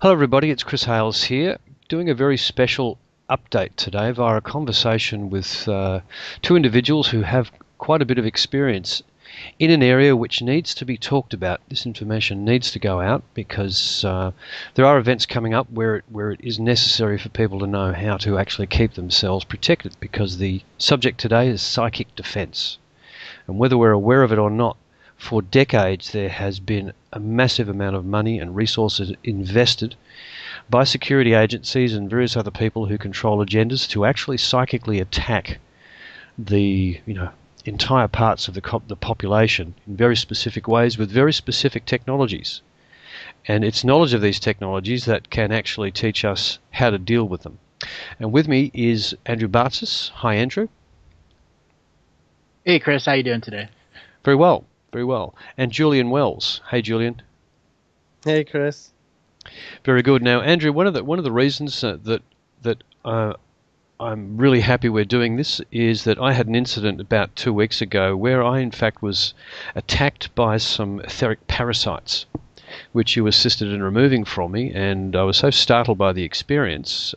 Hello everybody, it's Chris Hales here, doing a very special update today via a conversation with two individuals who have quite a bit of experience in an area which needs to be talked about. This information needs to go out because there are events coming up where it is necessary for people to know how to actually keep themselves protected, because the subject today is psychic defense. And whether we're aware of it or not, for decades there has been a massive amount of money and resources invested by security agencies and various other people who control agendas to actually psychically attack the entire parts of the population in very specific ways with very specific technologies. And it's knowledge of these technologies that can actually teach us how to deal with them. And with me is Andrew Bartzis. Hi, Andrew. Hey, Chris. How you doing today? Very well. Very well. And Julian Wells. Hey, Julian. Hey, Chris. Very good. Now, Andrew, one of the reasons that I'm really happy we're doing this is that I had an incident about 2 weeks ago where I, in fact, was attacked by some etheric parasites, which you assisted in removing from me, and I was so startled by the experience.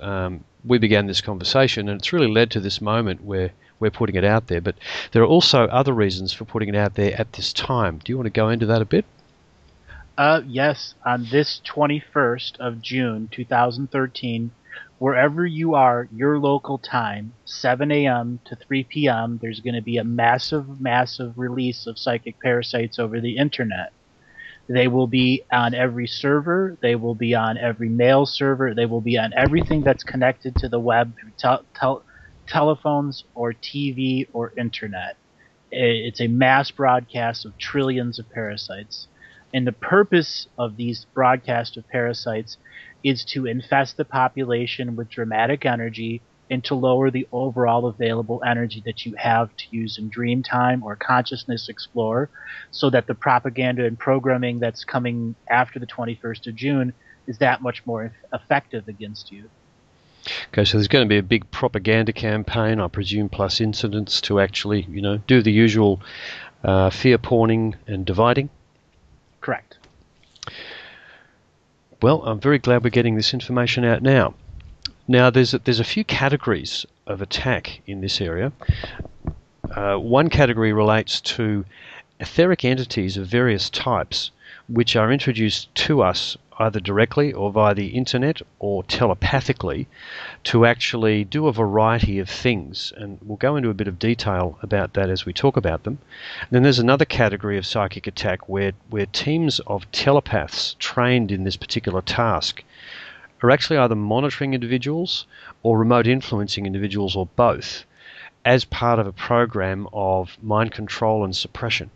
We began this conversation, and it's really led to this moment where we're putting it out there. But there are also other reasons for putting it out there at this time. Do you want to go into that a bit? Yes. On this 21st of June, 2013, wherever you are, your local time, 7 a.m. to 3 p.m., there's going to be a massive, massive release of psychic parasites over the internet. They will be on every server. They will be on every mail server. They will be on everything that's connected to the web through telephones or TV or internet. It's a mass broadcast of trillions of parasites. And the purpose of these broadcasts of parasites is to infest the population with dramatic energy and to lower the overall available energy that you have to use in dream time or consciousness explore, so that the propaganda and programming that's coming after the 21st of June is that much more effective against you. Okay, so there's going to be a big propaganda campaign, I presume, plus incidents to actually, do the usual fear porning and dividing? Correct. Well, I'm very glad we're getting this information out now. Now, there's a few categories of attack in this area. One category relates to etheric entities of various types, which are introduced to us either directly or via the internet or telepathically to actually do a variety of things. And we'll go into a bit of detail about that as we talk about them. And then there's another category of psychic attack where teams of telepaths trained in this particular task are actually either monitoring individuals or remote influencing individuals, or both, as part of a program of mind control and suppression.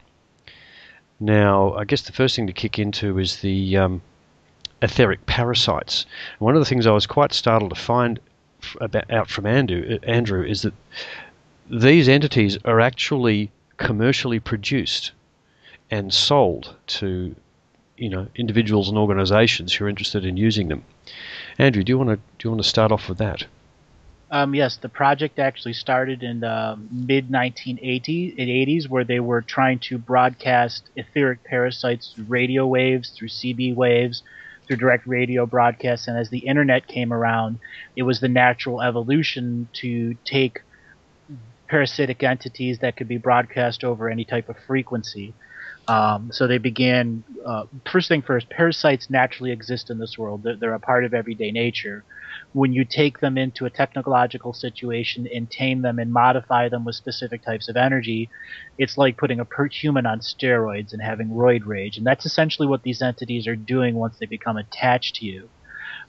Now, I guess the first thing to kick into is the etheric parasites. One of the things I was quite startled to find out from Andrew is that these entities are actually commercially produced and sold to individuals and organizations who are interested in using them. Andrew, do you want to start off with that? Yes, the project actually started in the mid-1980s, where they were trying to broadcast etheric parasites through radio waves, through CB waves, through direct radio broadcasts. And as the internet came around, it was the natural evolution to take parasitic entities that could be broadcast over any type of frequency. So they began, first thing first, parasites naturally exist in this world. They're a part of everyday nature. When you take them into a technological situation and tame them and modify them with specific types of energy, it's like putting a human on steroids and having roid rage. And that's essentially what these entities are doing once they become attached to you.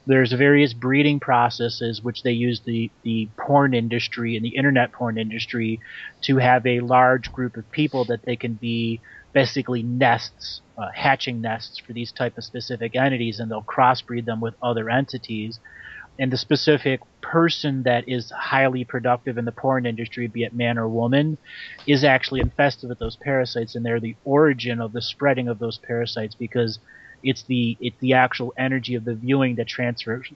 There's various breeding processes which they use the porn industry and the internet porn industry to have a large group of people that they can be basically nests, hatching nests for these type of specific entities, and they'll crossbreed them with other entities. And the specific person that is highly productive in the porn industry, be it man or woman, is actually infested with those parasites, and they're the origin of the spreading of those parasites, because it's the actual energy of the viewing that transfers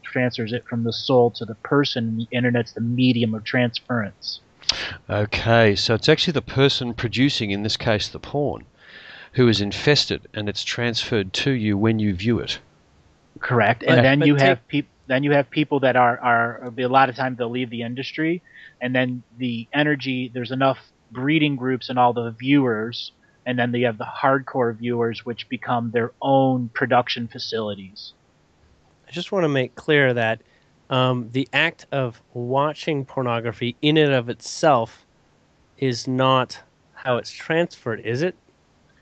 it from the soul to the person, and the internet's the medium of transference. Okay, so it's actually the person producing, in this case the porn, who is infested, and it's transferred to you when you view it. Correct. And then you have people that are a lot of times they'll leave the industry, and then the energy, there's enough breeding groups and all the viewers, and then they have the hardcore viewers, which become their own production facilities. I just want to make clear that the act of watching pornography in and of itself is not how it's transferred, is it?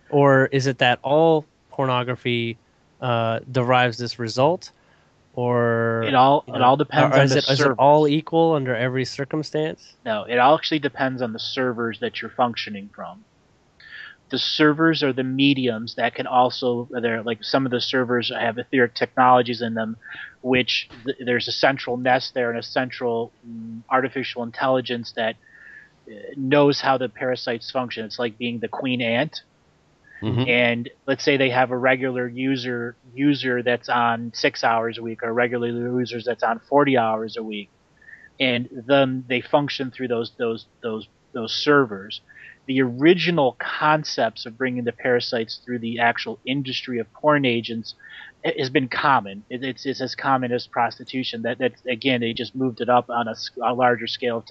Or is it that all pornography derives this result? Or it all depends on the servers. Is it all equal under every circumstance? No, it all actually depends on the servers that you're functioning from. The servers are the mediums that can also, they're like some of the servers have etheric technologies in them, which there's a central nest there and a central artificial intelligence that knows how the parasites function. It's like being the queen ant. Mm-hmm. And let's say they have a regular user that's on 6 hours a week, or regular users that's on 40 hours a week, and then they function through those servers. The original concepts of bringing the parasites through the actual industry of porn agents has been common. It's as common as prostitution. That again, they just moved it up on a larger scale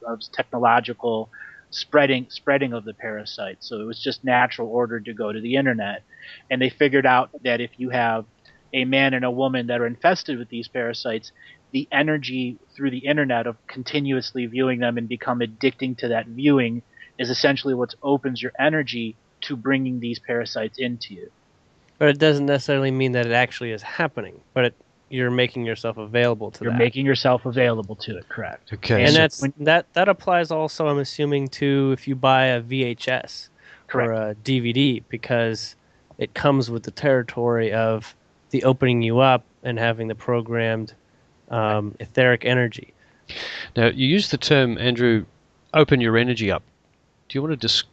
of technological spreading of the parasites. So it was just natural order to go to the internet, and they figured out that if you have a man and a woman that are infested with these parasites, the energy through the internet of continuously viewing them and become addicting to that viewing is essentially what opens your energy to bringing these parasites into you. But it doesn't necessarily mean that it actually is happening, but you're making yourself available to that. You're making yourself available to it, correct. Okay. And that applies also, I'm assuming, to if you buy a VHS correct. Or a DVD, because it comes with the territory of the opening you up and having the programmed etheric energy. Now, you use the term, Andrew, open your energy up. Do you want to just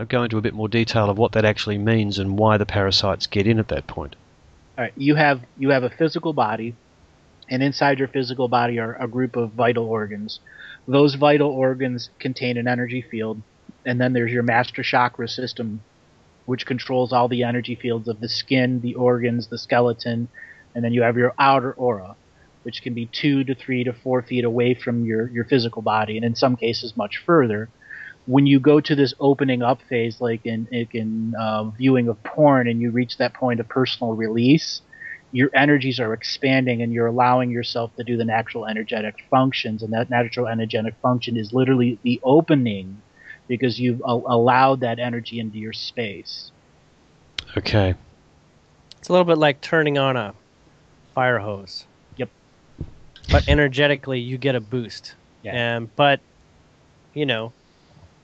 go into a bit more detail of what that actually means and why the parasites get in at that point? All right, you have a physical body, and inside your physical body are a group of vital organs. Those vital organs contain an energy field, and then there's your master chakra system, which controls all the energy fields of the skin, the organs, the skeleton, and then you have your outer aura, which can be 2 to 3 to 4 feet away from your physical body, and in some cases much further. When you go to this opening up phase, like in viewing of porn, and you reach that point of personal release, your energies are expanding and you're allowing yourself to do the natural energetic functions. And that natural energetic function is literally the opening, because you've allowed that energy into your space. Okay. It's a little bit like turning on a fire hose. Yep. But energetically, you get a boost. Yeah. But,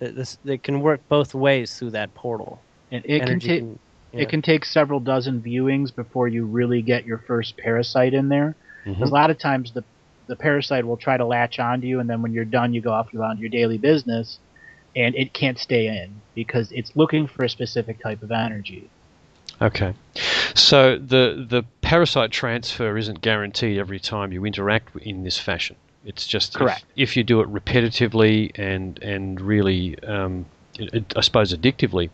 it can work both ways through that portal. And it can take several dozen viewings before you really get your first parasite in there. Because a lot of times the parasite will try to latch onto you, and then when you're done, you go off about your daily business, and it can't stay in because it's looking for a specific type of energy. Okay. So the parasite transfer isn't guaranteed every time you interact in this fashion. It's just correct. If you do it repetitively and really, I suppose, addictively,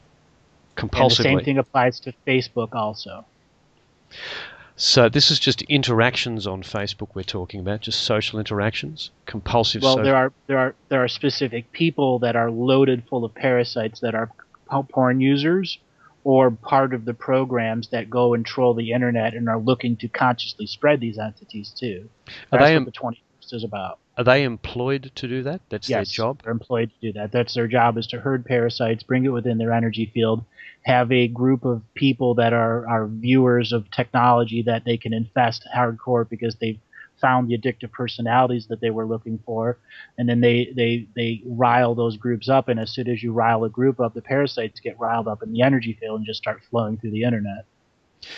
compulsively. And the same thing applies to Facebook also. So this is just interactions on Facebook we're talking about, just social interactions, compulsive. Well, there are specific people that are loaded full of parasites that are porn users or part of the programs that go and troll the internet and are looking to consciously spread these entities too. That's what the 21st is about. Are they employed to do that? That's their job? They're employed to do that. That's their job, is to herd parasites, bring it within their energy field, have a group of people that are viewers of technology that they can infest hardcore because they've found the addictive personalities that they were looking for, and then they rile those groups up, and as soon as you rile a group up, the parasites get riled up in the energy field and just start flowing through the internet.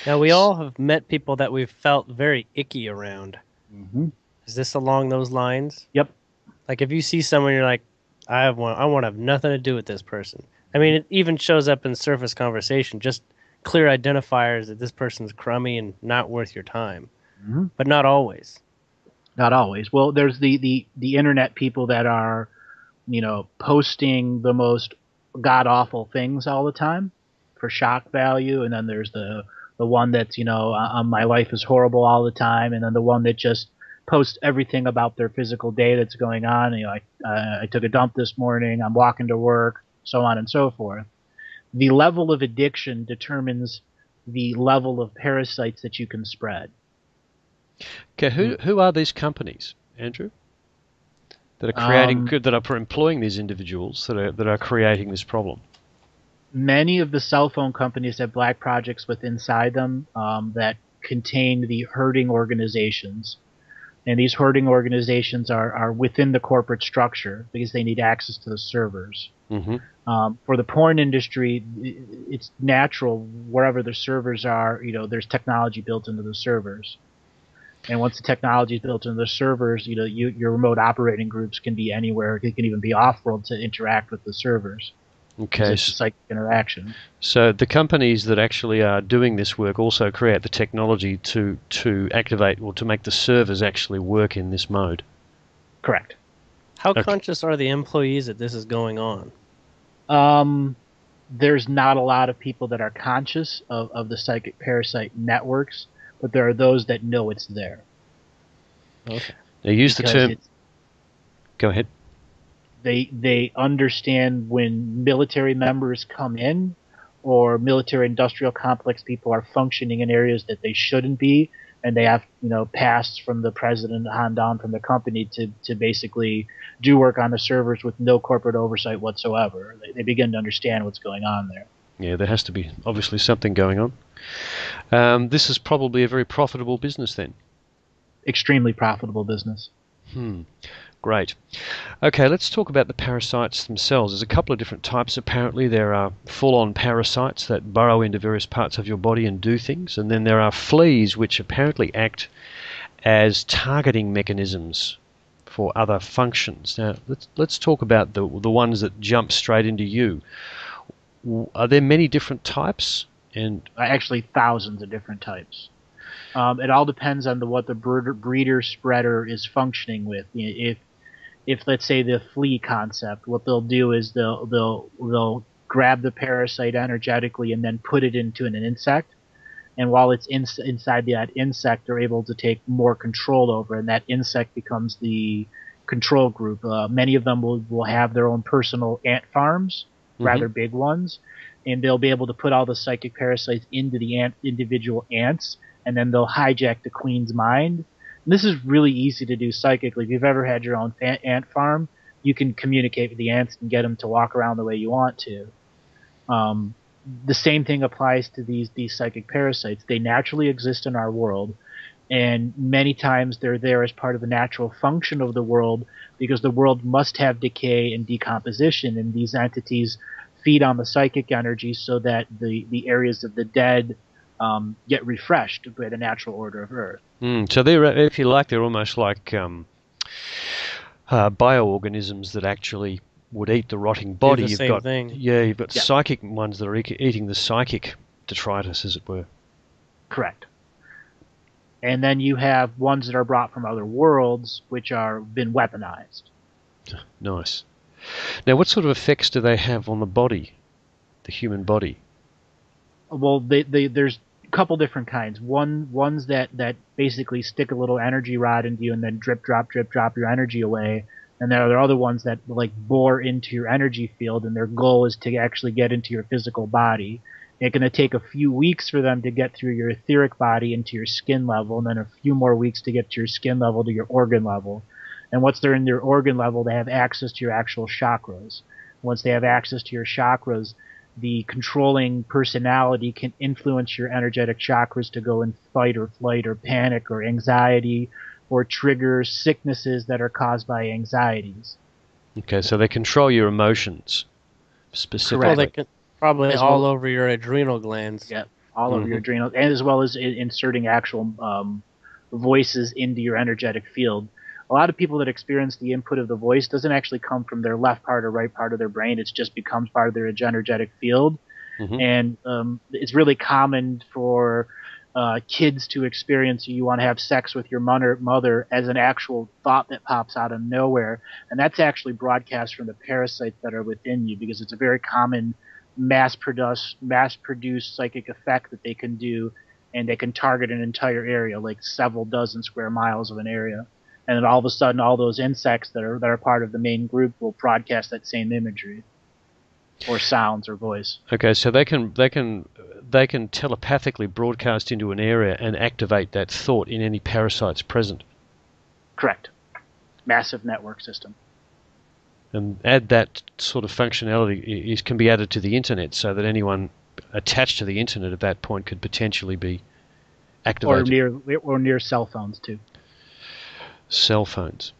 Now, we all have met people that we've felt very icky around. Mm-hmm. Is this along those lines? Yep. Like if you see someone, you're like, I want to have nothing to do with this person. I mean, it even shows up in surface conversation, just clear identifiers that this person's crummy and not worth your time. Mm-hmm. But not always. Not always. Well, there's the internet people that are, posting the most god-awful things all the time for shock value, and then there's the the one that's, my life is horrible all the time, and then the one that just posts everything about their physical day that's going on. I took a dump this morning, I'm walking to work, so on and so forth. The level of addiction determines the level of parasites that you can spread. Okay, who are these companies, Andrew, that are creating that are employing these individuals that are creating this problem? Many of the cell phone companies have black projects inside them that contain the herding organizations. And these herding organizations are within the corporate structure because they need access to the servers. Mm-hmm. For the porn industry, it's natural wherever the servers are, there's technology built into the servers. And once the technology is built into the servers, your remote operating groups can be anywhere. They can even be off-world to interact with the servers. Okay. It's psychic interaction. So the companies that actually are doing this work also create the technology to activate or to make the servers actually work in this mode. Correct. How conscious are the employees that this is going on? There's not a lot of people that are conscious of the psychic parasite networks, but there are those that know it's there. Okay. They use the term. Go ahead. They understand when military members come in or military industrial complex people are functioning in areas that they shouldn't be, and they have pass from the president on down from the company to basically do work on the servers with no corporate oversight whatsoever. They begin to understand what's going on there. Yeah, there has to be obviously something going on. This is probably a very profitable business then. Extremely profitable business. Great. Okay, let's talk about the parasites themselves. There's a couple of different types apparently. There are full-on parasites that burrow into various parts of your body and do things, and then there are fleas which apparently act as targeting mechanisms for other functions. Now, let's talk about the ones that jump straight into you. Are there many different types? And actually, thousands of different types. It all depends on what the breeder spreader is functioning with. If let's say the flea concept, what they'll do is they'll grab the parasite energetically and then put it into an insect, and while it's inside that insect, they're able to take more control over, and that insect becomes the control group. Many of them will have their own personal ant farms, rather big ones, and they'll be able to put all the psychic parasites into the individual ants, and then they'll hijack the queen's mind. And this is really easy to do psychically. If you've ever had your own ant farm, you can communicate with the ants and get them to walk around the way you want to. The same thing applies to these psychic parasites. They naturally exist in our world, and many times they're there as part of the natural function of the world because the world must have decay and decomposition, and these entities feed on the psychic energy so that the areas of the dead get refreshed by the natural order of Earth. So they're, if you like, they're almost like bioorganisms that actually would eat the rotting body. You've got psychic ones that are eating the psychic detritus, as it were. Correct. And then you have ones that are brought from other worlds, which are been weaponized. Nice. Now, what sort of effects do they have on the body, the human body? Well, there's a couple different kinds. Ones that basically stick a little energy rod into you and then drip drop your energy away. And there are other ones that like bore into your energy field, and their goal is to actually get into your physical body. It's going to take a few weeks for them to get through your etheric body into your skin level, and then a few more weeks to get to your skin level to your organ level. And once they're in their organ level, they have access to your actual chakras. Once they have access to your chakras, the controlling personality can influence your energetic chakras to go in fight or flight or panic or anxiety, or trigger sicknesses that are caused by anxieties. Okay, so they control your emotions specifically. Well, they can probably all over your adrenal glands. Yeah, all over your adrenal, and as well as inserting actual voices into your energetic field. A lot of people that experience the input of the voice doesn't actually come from their left part or right part of their brain. It just becomes part of their energetic field. And it's really common for kids to experience you want to have sex with your mother as an actual thought that pops out of nowhere. And that's actually broadcast from the parasites that are within you, because it's a very common mass-produced psychic effect that they can do and they can target an entire area, like several dozen square miles of an area. And then all of a sudden, all those insects that are part of the main group will broadcast that same imagery, or sounds, or voice. Okay, so they can telepathically broadcast into an area and activate that thought in any parasites present. Correct. Massive network system. And add that sort of functionality can be added to the internet, so that anyone attached to the internet at that point could potentially be activated. Or near cell phones too. Cell phones.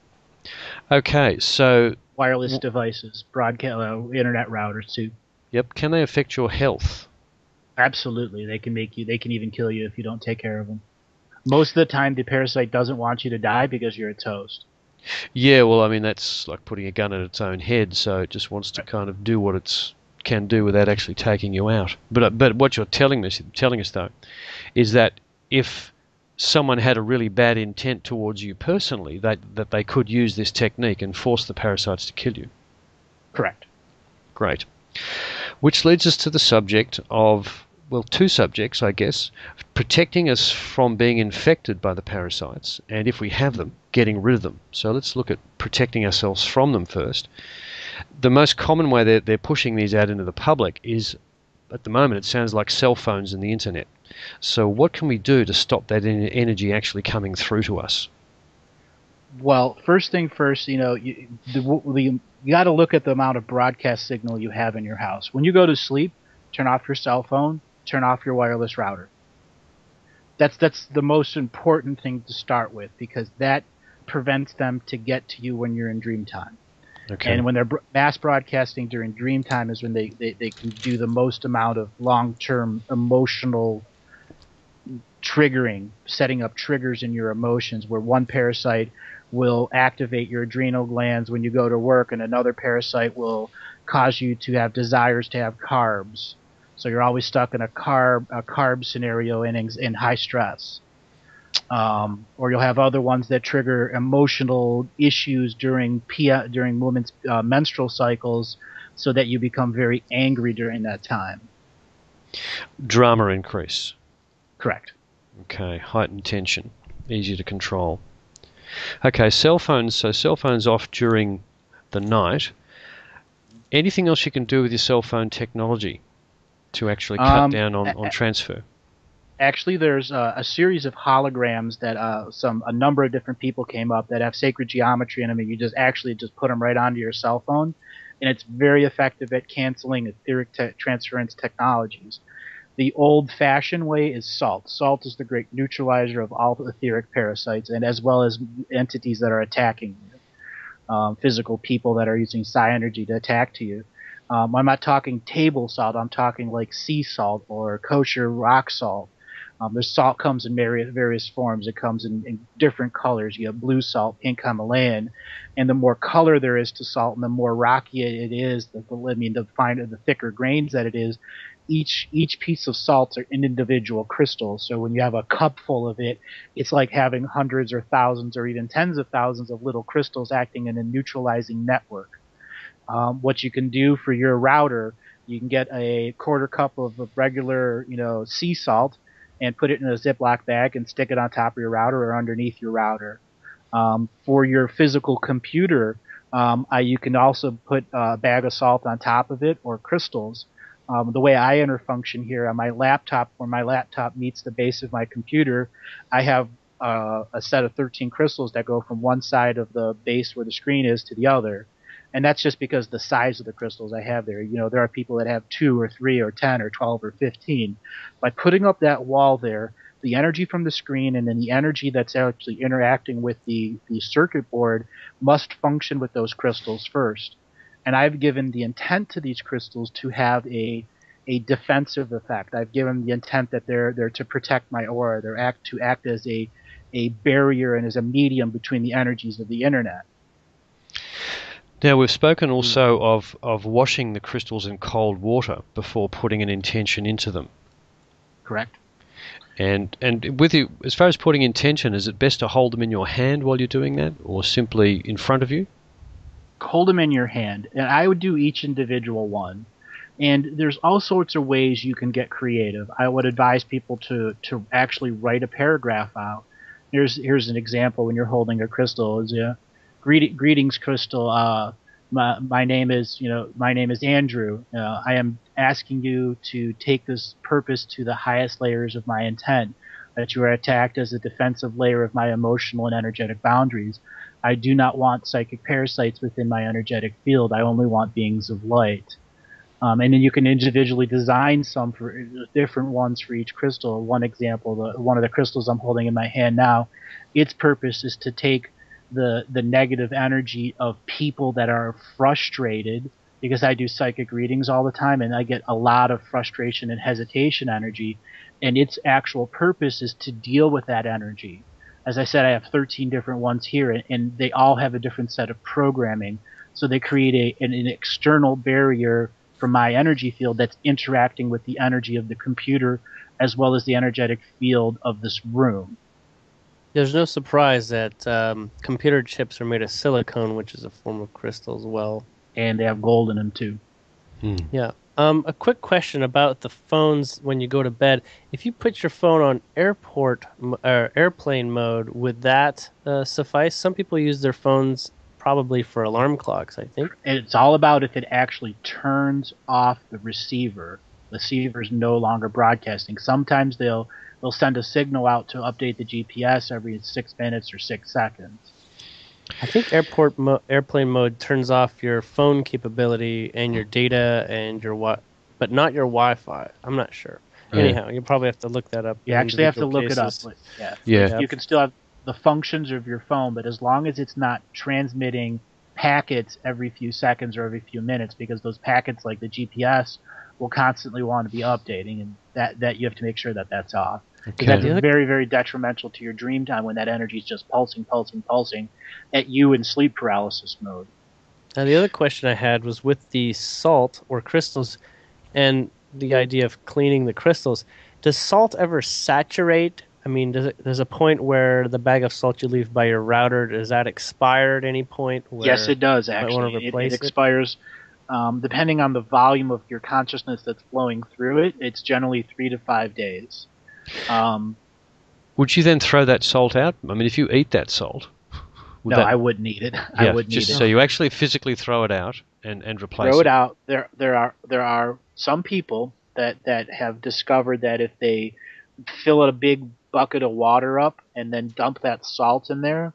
Okay, so Wireless devices, broadcast, internet routers too. Yep. Can they affect your health? Absolutely. They can even kill you if you don't take care of them. Most of the time, the parasite doesn't want you to die because you're a toast. Yeah, well, I mean, that's like putting a gun at its own head, so it just wants to kind of do what it can do without actually taking you out. But what you're telling us though, is that if someone had a really bad intent towards you personally, that they could use this technique and force the parasites to kill you. Correct. Great. Which leads us to the subject of, well, two subjects, I guess: protecting us from being infected by the parasites, and if we have them, getting rid of them. So let's look at protecting ourselves from them first. The most common way they're pushing these out into the public is, at the moment, it sounds like cell phones and the internet. So what can we do to stop that energy actually coming through to us? Well, first thing first, you got to look at the amount of broadcast signal you have in your house. When you go to sleep, turn off your cell phone, turn off your wireless router. That's the most important thing to start with, because that prevents them to get to you when you're in dream time. Okay. And when they're mass broadcasting during dream time is when they can do the most amount of long-term emotional triggering, setting up triggers in your emotions, where one parasite will activate your adrenal glands when you go to work, and another parasite will cause you to have desires to have carbs. So you're always stuck in a carb scenario in high stress. Or you'll have other ones that trigger emotional issues during women's menstrual cycles, so that you become very angry during that time. Drama increase. Correct. Okay, heightened tension, easy to control. Okay, cell phones. So cell phones off during the night. Anything else you can do with your cell phone technology to actually cut down on transfer? Actually, there's a series of holograms that a number of different people came up that have sacred geometry in them, and you just put them right onto your cell phone, and it's very effective at canceling etheric transference technologies. The old-fashioned way is salt. Salt is the great neutralizer of all etheric parasites, and as well as entities that are attacking you, physical people that are using psi energy to attack to you. I'm not talking table salt. I'm talking like sea salt or kosher rock salt. The salt comes in various forms. It comes in different colors. You have blue salt, pink Himalayan, and the more color there is to salt, and the more rocky it is, the thicker grains that it is. Each piece of salt are an individual crystal. So when you have a cup full of it, it's like having hundreds or thousands or even tens of thousands of little crystals acting in a neutralizing network. What you can do for your router, you can get a quarter cup of regular, sea salt, and put it in a Ziploc bag and stick it on top of your router or underneath your router. For your physical computer, you can also put a bag of salt on top of it, or crystals. The way I interfunction here on my laptop, where my laptop meets the base of my computer, I have a set of 13 crystals that go from one side of the base where the screen is to the other. And that's just because the size of the crystals I have there. There are people that have 2 or 3 or 10 or 12 or 15. By putting up that wall there, the energy from the screen and then the energy that's actually interacting with the circuit board must function with those crystals first. And I've given the intent to these crystals to have a defensive effect. I've given the intent that they're to protect my aura. They're to act as a barrier and as a medium between the energies of the internet. Now, we've spoken also of washing the crystals in cold water before putting an intention into them. Correct. And with you, as far as putting intention, is it best to hold them in your hand while you're doing that, or simply in front of you? Hold them in your hand, and I would do each individual one. And there's all sorts of ways you can get creative. I would advise people to actually write a paragraph out. Here's an example when you're holding a crystal. Is greetings, crystal. My name is Andrew. I am asking you to take this purpose to the highest layers of my intent. That you are attacked as a defensive layer of my emotional and energetic boundaries. I do not want psychic parasites within my energetic field. I only want beings of light. And then you can individually design some for different ones for each crystal. One example, one of the crystals I'm holding in my hand now, its purpose is to take the negative energy of people that are frustrated, because I do psychic readings all the time and I get a lot of frustration and hesitation energy, and its actual purpose is to deal with that energy. As I said, I have 13 different ones here, and they all have a different set of programming, so they create an external barrier from my energy field that's interacting with the energy of the computer as well as the energetic field of this room. There's no surprise that computer chips are made of silicone, which is a form of crystal as well. And they have gold in them too. Yeah. A quick question about the phones when you go to bed. If you put your phone on airplane mode, would that suffice? Some people use their phones probably for alarm clocks, I think. It's all about if it actually turns off the receiver. The receiver's no longer broadcasting. Sometimes they'll send a signal out to update the GPS every 6 minutes or 6 seconds. I think airplane mode turns off your phone capability and your data and but not your Wi-Fi. I'm not sure. Yeah. Anyhow, you probably have to look that up. You actually have to look it up. Yeah. You can still have the functions of your phone, but as long as it's not transmitting packets every few seconds or every few minutes, because those packets, like the GPS, will constantly want to be updating, and that you have to make sure that that's off. Okay. That's very, very detrimental to your dream time when that energy is just pulsing at you in sleep paralysis mode. Now, the other question I had was with the salt or crystals and the idea of cleaning the crystals. Does salt ever saturate? I mean, there's a point where the bag of salt you leave by your router, does that expire at any point? Yes, it does, actually. It expires depending on the volume of your consciousness that's flowing through it. It's generally 3 to 5 days. Would you then throw that salt out? I mean, if you eat that salt... I wouldn't eat it. I wouldn't eat it. So you actually physically throw it out and replace it? Throw it out. There are some people that have discovered that if they fill a big bucket of water up and then dump that salt in there,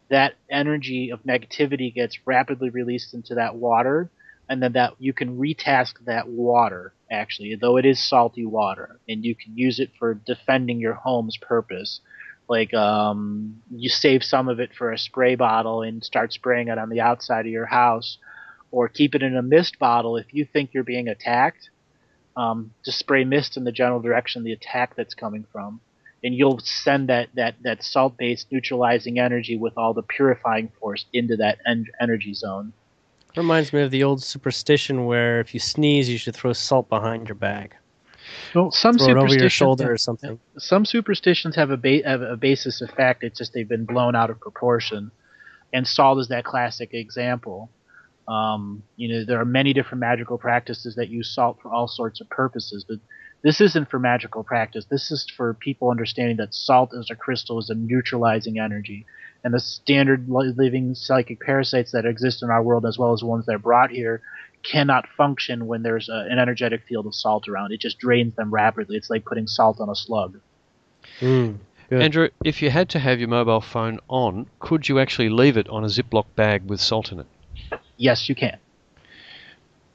that energy of negativity gets rapidly released into that water, and then that you can retask that water, actually, though it is salty water, and you can use it for defending your home's purpose. Like you save some of it for a spray bottle and start spraying it on the outside of your house, or keep it in a mist bottle if you think you're being attacked. Just spray mist in the general direction of the attack that's coming from, and you'll send that salt-based neutralizing energy with all the purifying force into that energy zone. Reminds me of the old superstition where if you sneeze, you should throw salt behind your bag. Well, some throw it over your shoulder or something. Some superstitions have a basis of fact. It's just they've been blown out of proportion, and salt is that classic example. There are many different magical practices that use salt for all sorts of purposes, but this isn't for magical practice. This is for people understanding that salt as a crystal is a neutralizing energy, and the standard living psychic parasites that exist in our world, as well as ones that are brought here, cannot function when there's an energetic field of salt around. It just drains them rapidly. It's like putting salt on a slug. Andrew, if you had to have your mobile phone on, could you actually leave it on a Ziploc bag with salt in it? Yes, you can.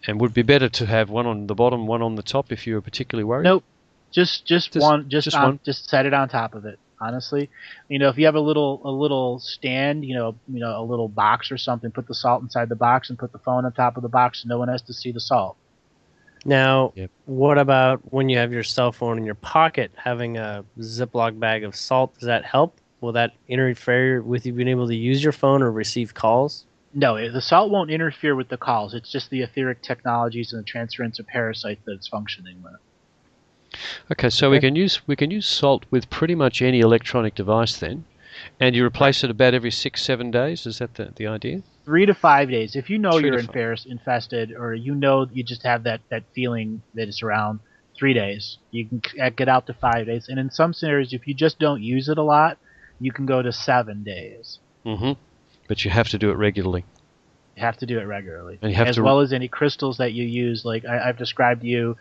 And would it be better to have one on the bottom, one on the top if you were particularly worried? Nope. Just one. Just set it on top of it. Honestly, if you have a little stand, a little box or something, put the salt inside the box and put the phone on top of the box so no one has to see the salt. Now, What about when you have your cell phone in your pocket, having a Ziploc bag of salt? Does that help? Will that interfere with you being able to use your phone or receive calls? No, the salt won't interfere with the calls. It's just the etheric technologies and the transference of parasites that it's functioning with. Okay, so we can use salt with pretty much any electronic device then. And you replace it about every 6-7 days? Is that the idea? 3 to 5 days. If you know 3 to you're 5. infested, or you know you just have that feeling that it's around, 3 days. You can get out to 5 days. And in some scenarios, if you just don't use it a lot, you can go to 7 days. Mm-hmm. But you have to do it regularly. You have to do it regularly, and you have as well as any crystals that you use. Like I've described to you,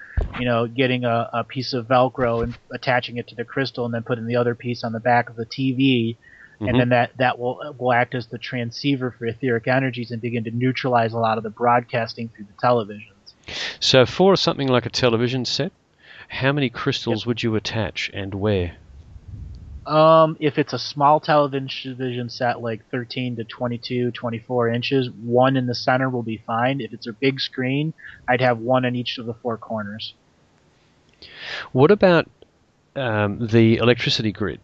getting a piece of Velcro and attaching it to the crystal, and then putting the other piece on the back of the TV, and then that will act as the transceiver for etheric energies and begin to neutralize a lot of the broadcasting through the televisions. So for something like a television set, how many crystals would you attach, and where? If it's a small television set, like 13 to 22, 24 inches, one in the center will be fine. If it's a big screen, I'd have one in each of the 4 corners. What about the electricity grid?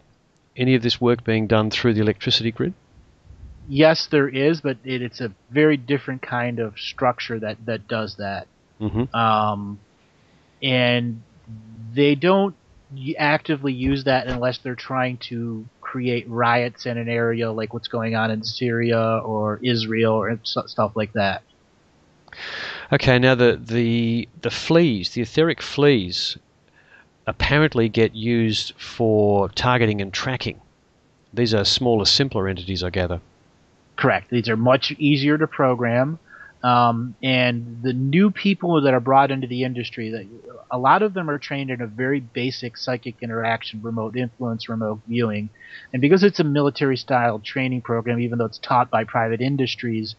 Any of this work being done through the electricity grid? Yes, there is, but it's a very different kind of structure that does that. Mm-hmm. And they don't actively use that unless they're trying to create riots in an area like what's going on in Syria or Israel or stuff like that. Okay, now the fleas, the etheric fleas, apparently get used for targeting and tracking. These are smaller, simpler entities, I gather. Correct. These are much easier to program. And the new people that are brought into the industry, a lot of them are trained in a very basic psychic interaction, remote influence, remote viewing. And because it's a military-style training program, even though it's taught by private industries,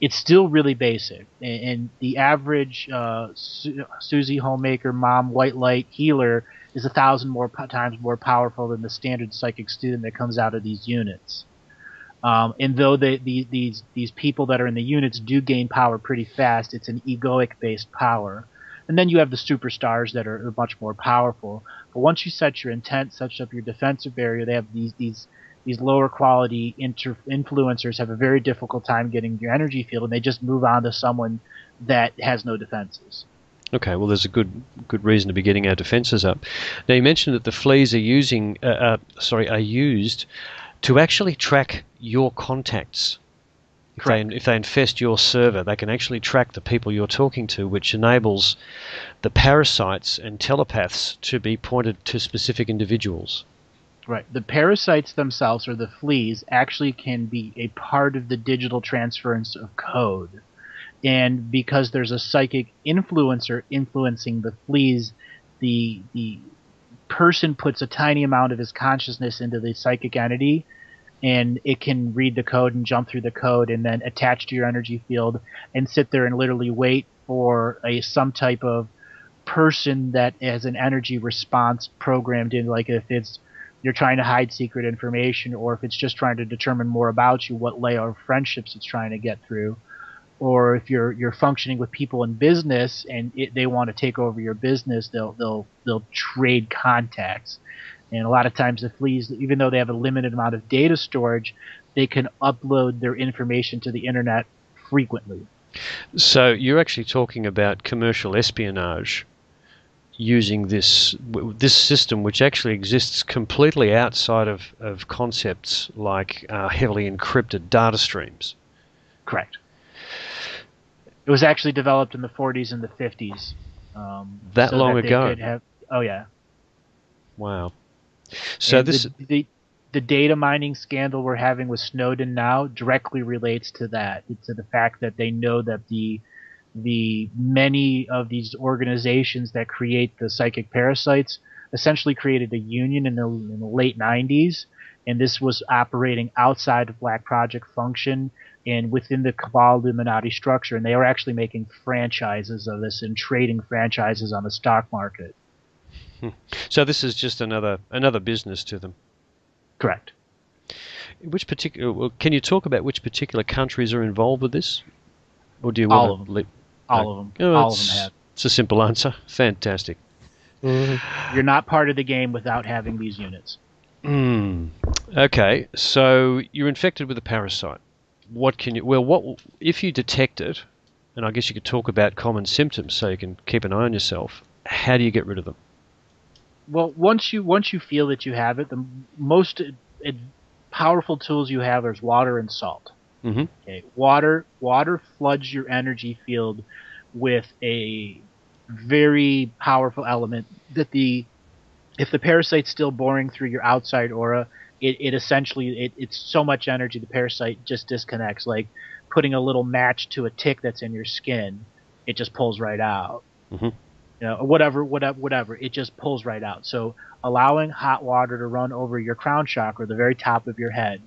it's still really basic. And the average Susie Homemaker, Mom, White Light healer is 1,000 times more powerful than the standard psychic student that comes out of these units. And though these people that are in the units do gain power pretty fast, it's an egoic-based power. And then you have the superstars that are much more powerful. But once you set your intent, set up your defensive barrier, they have these lower quality influencers have a very difficult time getting your energy field, and they just move on to someone that has no defenses. Okay, well, there's a good reason to be getting our defenses up. Now, you mentioned that the fleas are used to actually track your contacts. If they infest your server, they can actually track the people you're talking to, which enables the parasites and telepaths to be pointed to specific individuals. Right. The parasites themselves, or the fleas, actually can be a part of the digital transference of code. And because there's a psychic influencer influencing the fleas, the person puts a tiny amount of his consciousness into the psychic entity, and it can read the code and jump through the code and then attach to your energy field and sit there and literally wait for some type of person that has an energy response programmed in, like if you're trying to hide secret information, or if it's just trying to determine more about you, what layer of friendships it's trying to get through, or if you're functioning with people in business and they want to take over your business, they'll trade contacts. And a lot of times the fleas, even though they have a limited amount of data storage, they can upload their information to the internet frequently. So you're actually talking about commercial espionage using this system, which actually exists completely outside of concepts like heavily encrypted data streams. Correct. It was actually developed in the 40s and the 50s. That long ago? Oh, yeah. Wow. So and this the data mining scandal we're having with Snowden now directly relates to that, to the fact that they know that the many of these organizations that create the psychic parasites essentially created a union in the late 90s, and this was operating outside of Black Project function and within the Cabal Illuminati structure, and they were actually making franchises of this and trading franchises on the stock market. So this is just another business to them. Correct. Can you talk about which particular countries are involved with this, or do you all want of to them? All of them. Oh, all of them have. It's a simple answer. Fantastic. Mm-hmm. You're not part of the game without having these units. Okay, so you're infected with a parasite. What if you detect it? And I guess you could talk about common symptoms, so you can keep an eye on yourself. How do you get rid of them? Well, once you feel that you have it, the most powerful tools you have is water and salt. Mm-hmm. Okay, water floods your energy field with a very powerful element that if the parasite's still boring through your outside aura, it essentially it's so much energy the parasite just disconnects. Like putting a little match to a tick that's in your skin, it just pulls right out. Mm-hmm. Whatever, it just pulls right out. So allowing hot water to run over your crown chakra, the very top of your head,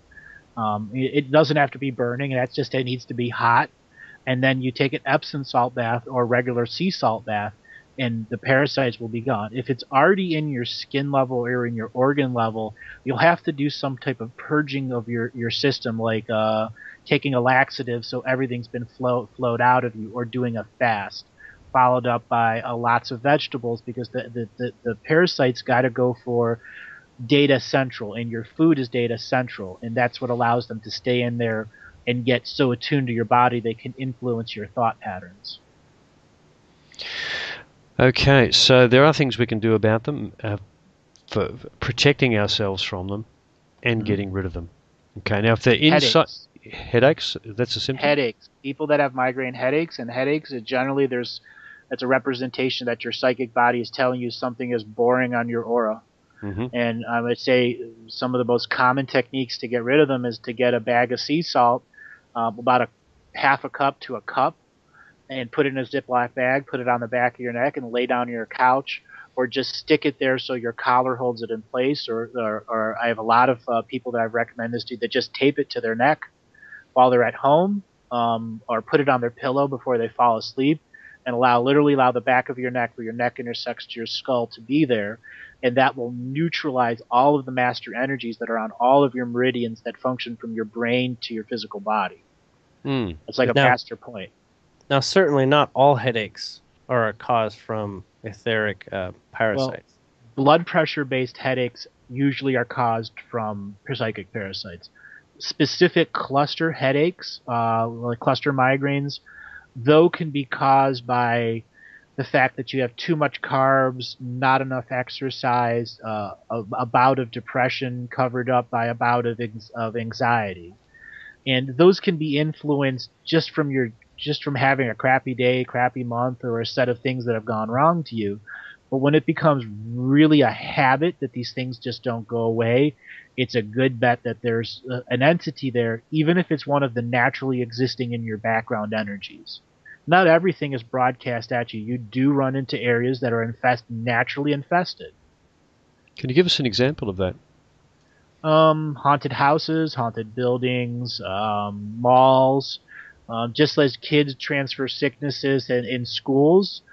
it doesn't have to be burning. It needs to be hot. And then you take an Epsom salt bath or regular sea salt bath, and the parasites will be gone. If it's already in your skin level or in your organ level, you'll have to do some type of purging of your system, like taking a laxative so everything's been flowed out of you, or doing a fast, followed up by lots of vegetables, because the parasites got to go for data central, and your food is data central, and that's what allows them to stay in there and get so attuned to your body they can influence your thought patterns. Okay, so there are things we can do about them for protecting ourselves from them and getting rid of them. Okay, now if they're inside... Headaches? That's a symptom? Headaches. People that have migraine headaches, and headaches, generally that's a representation that your psychic body is telling you something is boring on your aura. Mm-hmm. And I would say some of the most common techniques to get rid of them is to get a bag of sea salt, about a half a cup to a cup, and put it in a Ziploc bag, put it on the back of your neck, and lay down on your couch, or just stick it there so your collar holds it in place. Or I have a lot of people that I've recommended this to that just tape it to their neck while they're at home, or put it on their pillow before they fall asleep, and literally allow the back of your neck, where your neck intersects to your skull, to be there, and that will neutralize all of the master energies that are on all of your meridians that function from your brain to your physical body. It's like a master point. Now, certainly not all headaches are caused from etheric parasites. Well, blood pressure-based headaches usually are caused from psychic parasites. Specific cluster headaches, like cluster migraines, though, can be caused by the fact that you have too much carbs, not enough exercise, a bout of depression covered up by a bout of anxiety. And those can be influenced just from having a crappy day, crappy month, or a set of things that have gone wrong to you. But when it becomes really a habit that these things just don't go away, it's a good bet that there's an entity there, even if it's one of the naturally existing in your background energies. Not everything is broadcast at you. You do run into areas that are naturally infested. Can you give us an example of that? Haunted houses, haunted buildings, malls. Just as kids transfer sicknesses in schools,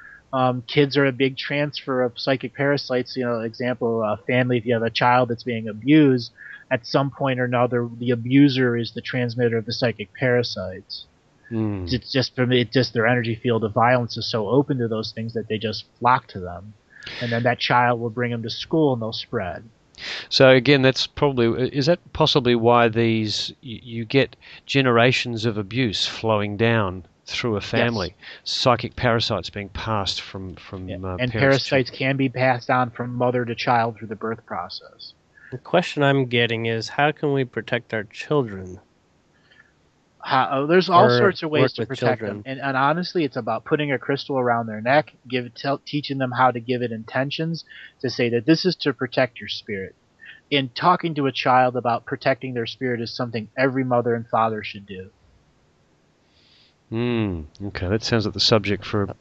kids are a big transfer of psychic parasites. Example, a family, if you have a child that's being abused, at some point or another, the abuser is the transmitter of the psychic parasites. It's just their energy field of violence is so open to those things that they just flock to them, and then that child will bring them to school and they'll spread. So again, is that possibly why you get generations of abuse flowing down through a family? Yes. Psychic parasites being passed from and parasites can be passed on from mother to child through the birth process. The question I'm getting is, how can we protect our children? There's all sorts of ways to protect them, and honestly, it's about putting a crystal around their neck, teaching them how to give it intentions, to say that this is to protect your spirit. And talking to a child about protecting their spirit is something every mother and father should do. Okay, that sounds like the subject for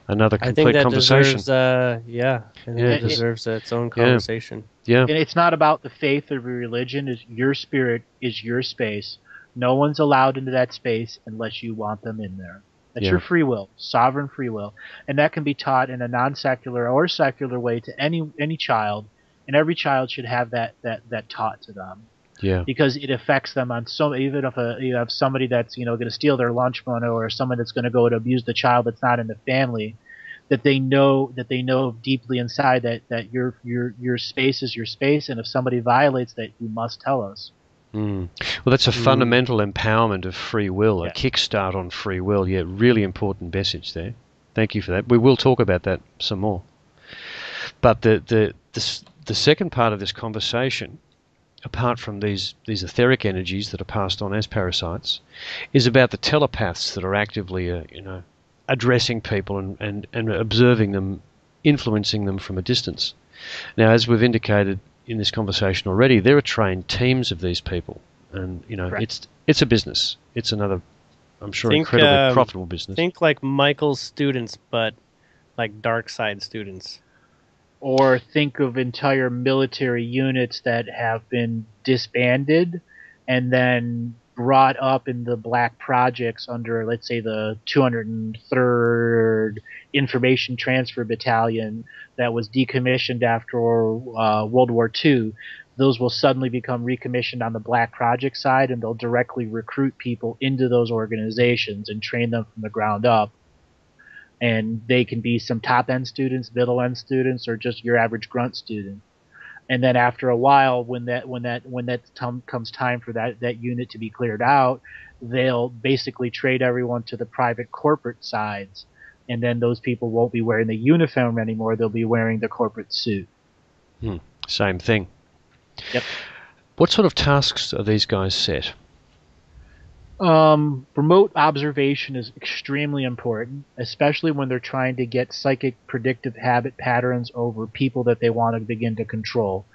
another complete conversation. It deserves its own conversation. Yeah. And it's not about the faith or religion. It's your spirit is your space. No one's allowed into that space unless you want them in there. That's your free will, sovereign free will. And that can be taught in a non-secular or secular way to any child, and every child should have that taught to them. Yeah. Because it affects them on even if you have somebody that's going to steal their lunch money, or someone that's going to go to abuse the child that's not in the family, that they know deeply inside that your space is your space, and if somebody violates that, you must tell us. Well, that's a fundamental empowerment of free will, a kickstart on free will. Yeah, really important message there. Thank you for that. We will talk about that some more. But the second part of this conversation apart from these etheric energies that are passed on as parasites, is about the telepaths that are actively, addressing people and observing them, influencing them from a distance. Now, as we've indicated in this conversation already, there are trained teams of these people, and it's a business. It's another, I'm sure, incredibly profitable business. Think like Michael's students, but like dark side students. Or think of entire military units that have been disbanded and then brought up in the black projects under, let's say, the 203rd Information Transfer Battalion that was decommissioned after World War II. Those will suddenly become recommissioned on the black project side, and they'll directly recruit people into those organizations and train them from the ground up. And they can be some top-end students, middle-end students, or just your average grunt student. And then after a while, when comes time for that unit to be cleared out, they'll basically trade everyone to the private corporate sides. And then those people won't be wearing the uniform anymore. They'll be wearing the corporate suit. Same thing. Yep. What sort of tasks are these guys set? Remote observation is extremely important, especially when they're trying to get psychic predictive habit patterns over people that they want to begin to control.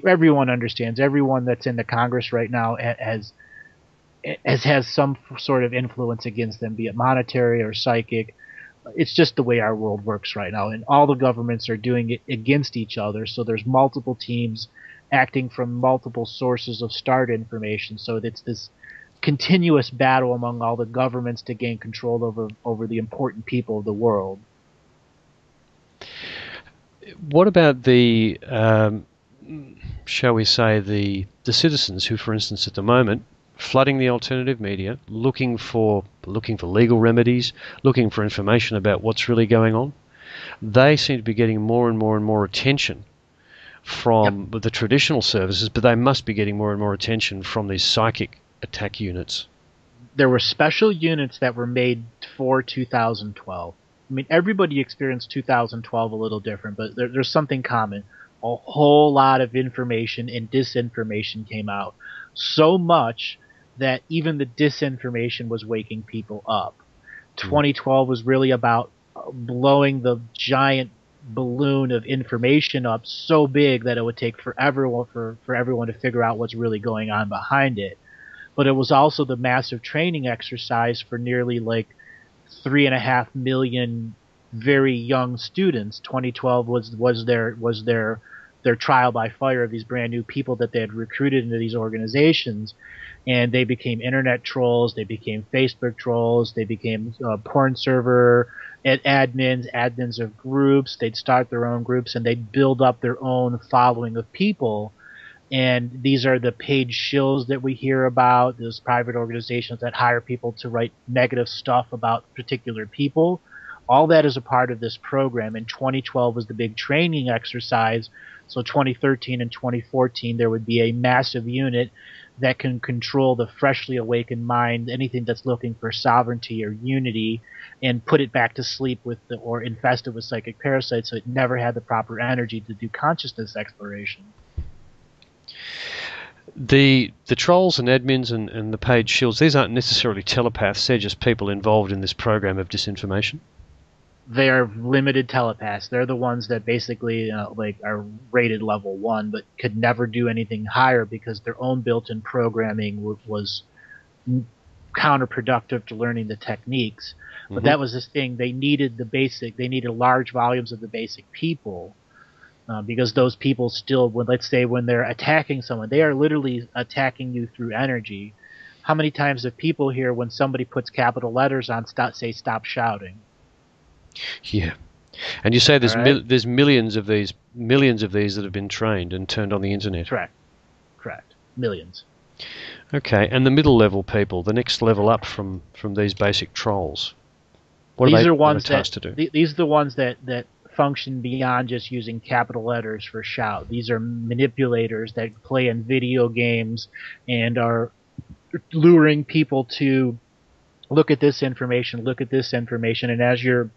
Everyone understands. Everyone that's in the Congress right now has some sort of influence against them, be it monetary or psychic. It's just the way our world works right now, and all the governments are doing it against each other. So there's multiple teams acting from multiple sources of start information. So it's this continuous battle among all the governments to gain control over the important people of the world. What about the, shall we say, the citizens who, for instance, at the moment, flooding the alternative media, looking for legal remedies, looking for information about what's really going on? They seem to be getting more and more and more attention from the traditional services, but they must be getting more and more attention from these psychic attack units. There were special units that were made for 2012. I mean, everybody experienced 2012 a little different, but there's something common. A whole lot of information and disinformation came out. So much that even the disinformation was waking people up. 2012 was really about blowing the giant balloon of information up so big that it would take forever for everyone to figure out what's really going on behind it. But it was also the massive training exercise for nearly 3.5 million very young students. 2012 was their trial by fire of these brand new people that they had recruited into these organizations, and they became internet trolls, they became Facebook trolls, they became porn server admins of groups. They'd start their own groups and they'd build up their own following of people. And these are the paid shills that we hear about, those private organizations that hire people to write negative stuff about particular people. All that is a part of this program, and 2012 was the big training exercise. So 2013 and 2014, there would be a massive unit that can control the freshly awakened mind, anything that's looking for sovereignty or unity, and put it back to sleep or infest it with psychic parasites so it never had the proper energy to do consciousness exploration. The trolls and admins and the paid shills, these aren't necessarily telepaths, they're just people involved in this program of disinformation? They are limited telepaths. They're the ones that basically are rated level 1 but could never do anything higher because their own built-in programming was counterproductive to learning the techniques. But that was this thing. They needed large volumes of the basic people. Because those people still, when they're attacking someone, they are literally attacking you through energy. How many times have people hear when somebody puts capital letters on stop shouting? Yeah. And you say there's millions of these that have been trained and turned on the internet. Correct. Millions. Okay, and the middle level people, the next level up from these basic trolls. What are they tasked to do? These are the ones that function beyond just using capital letters for shout. These are manipulators that play in video games and are luring people to look at this information, and as you're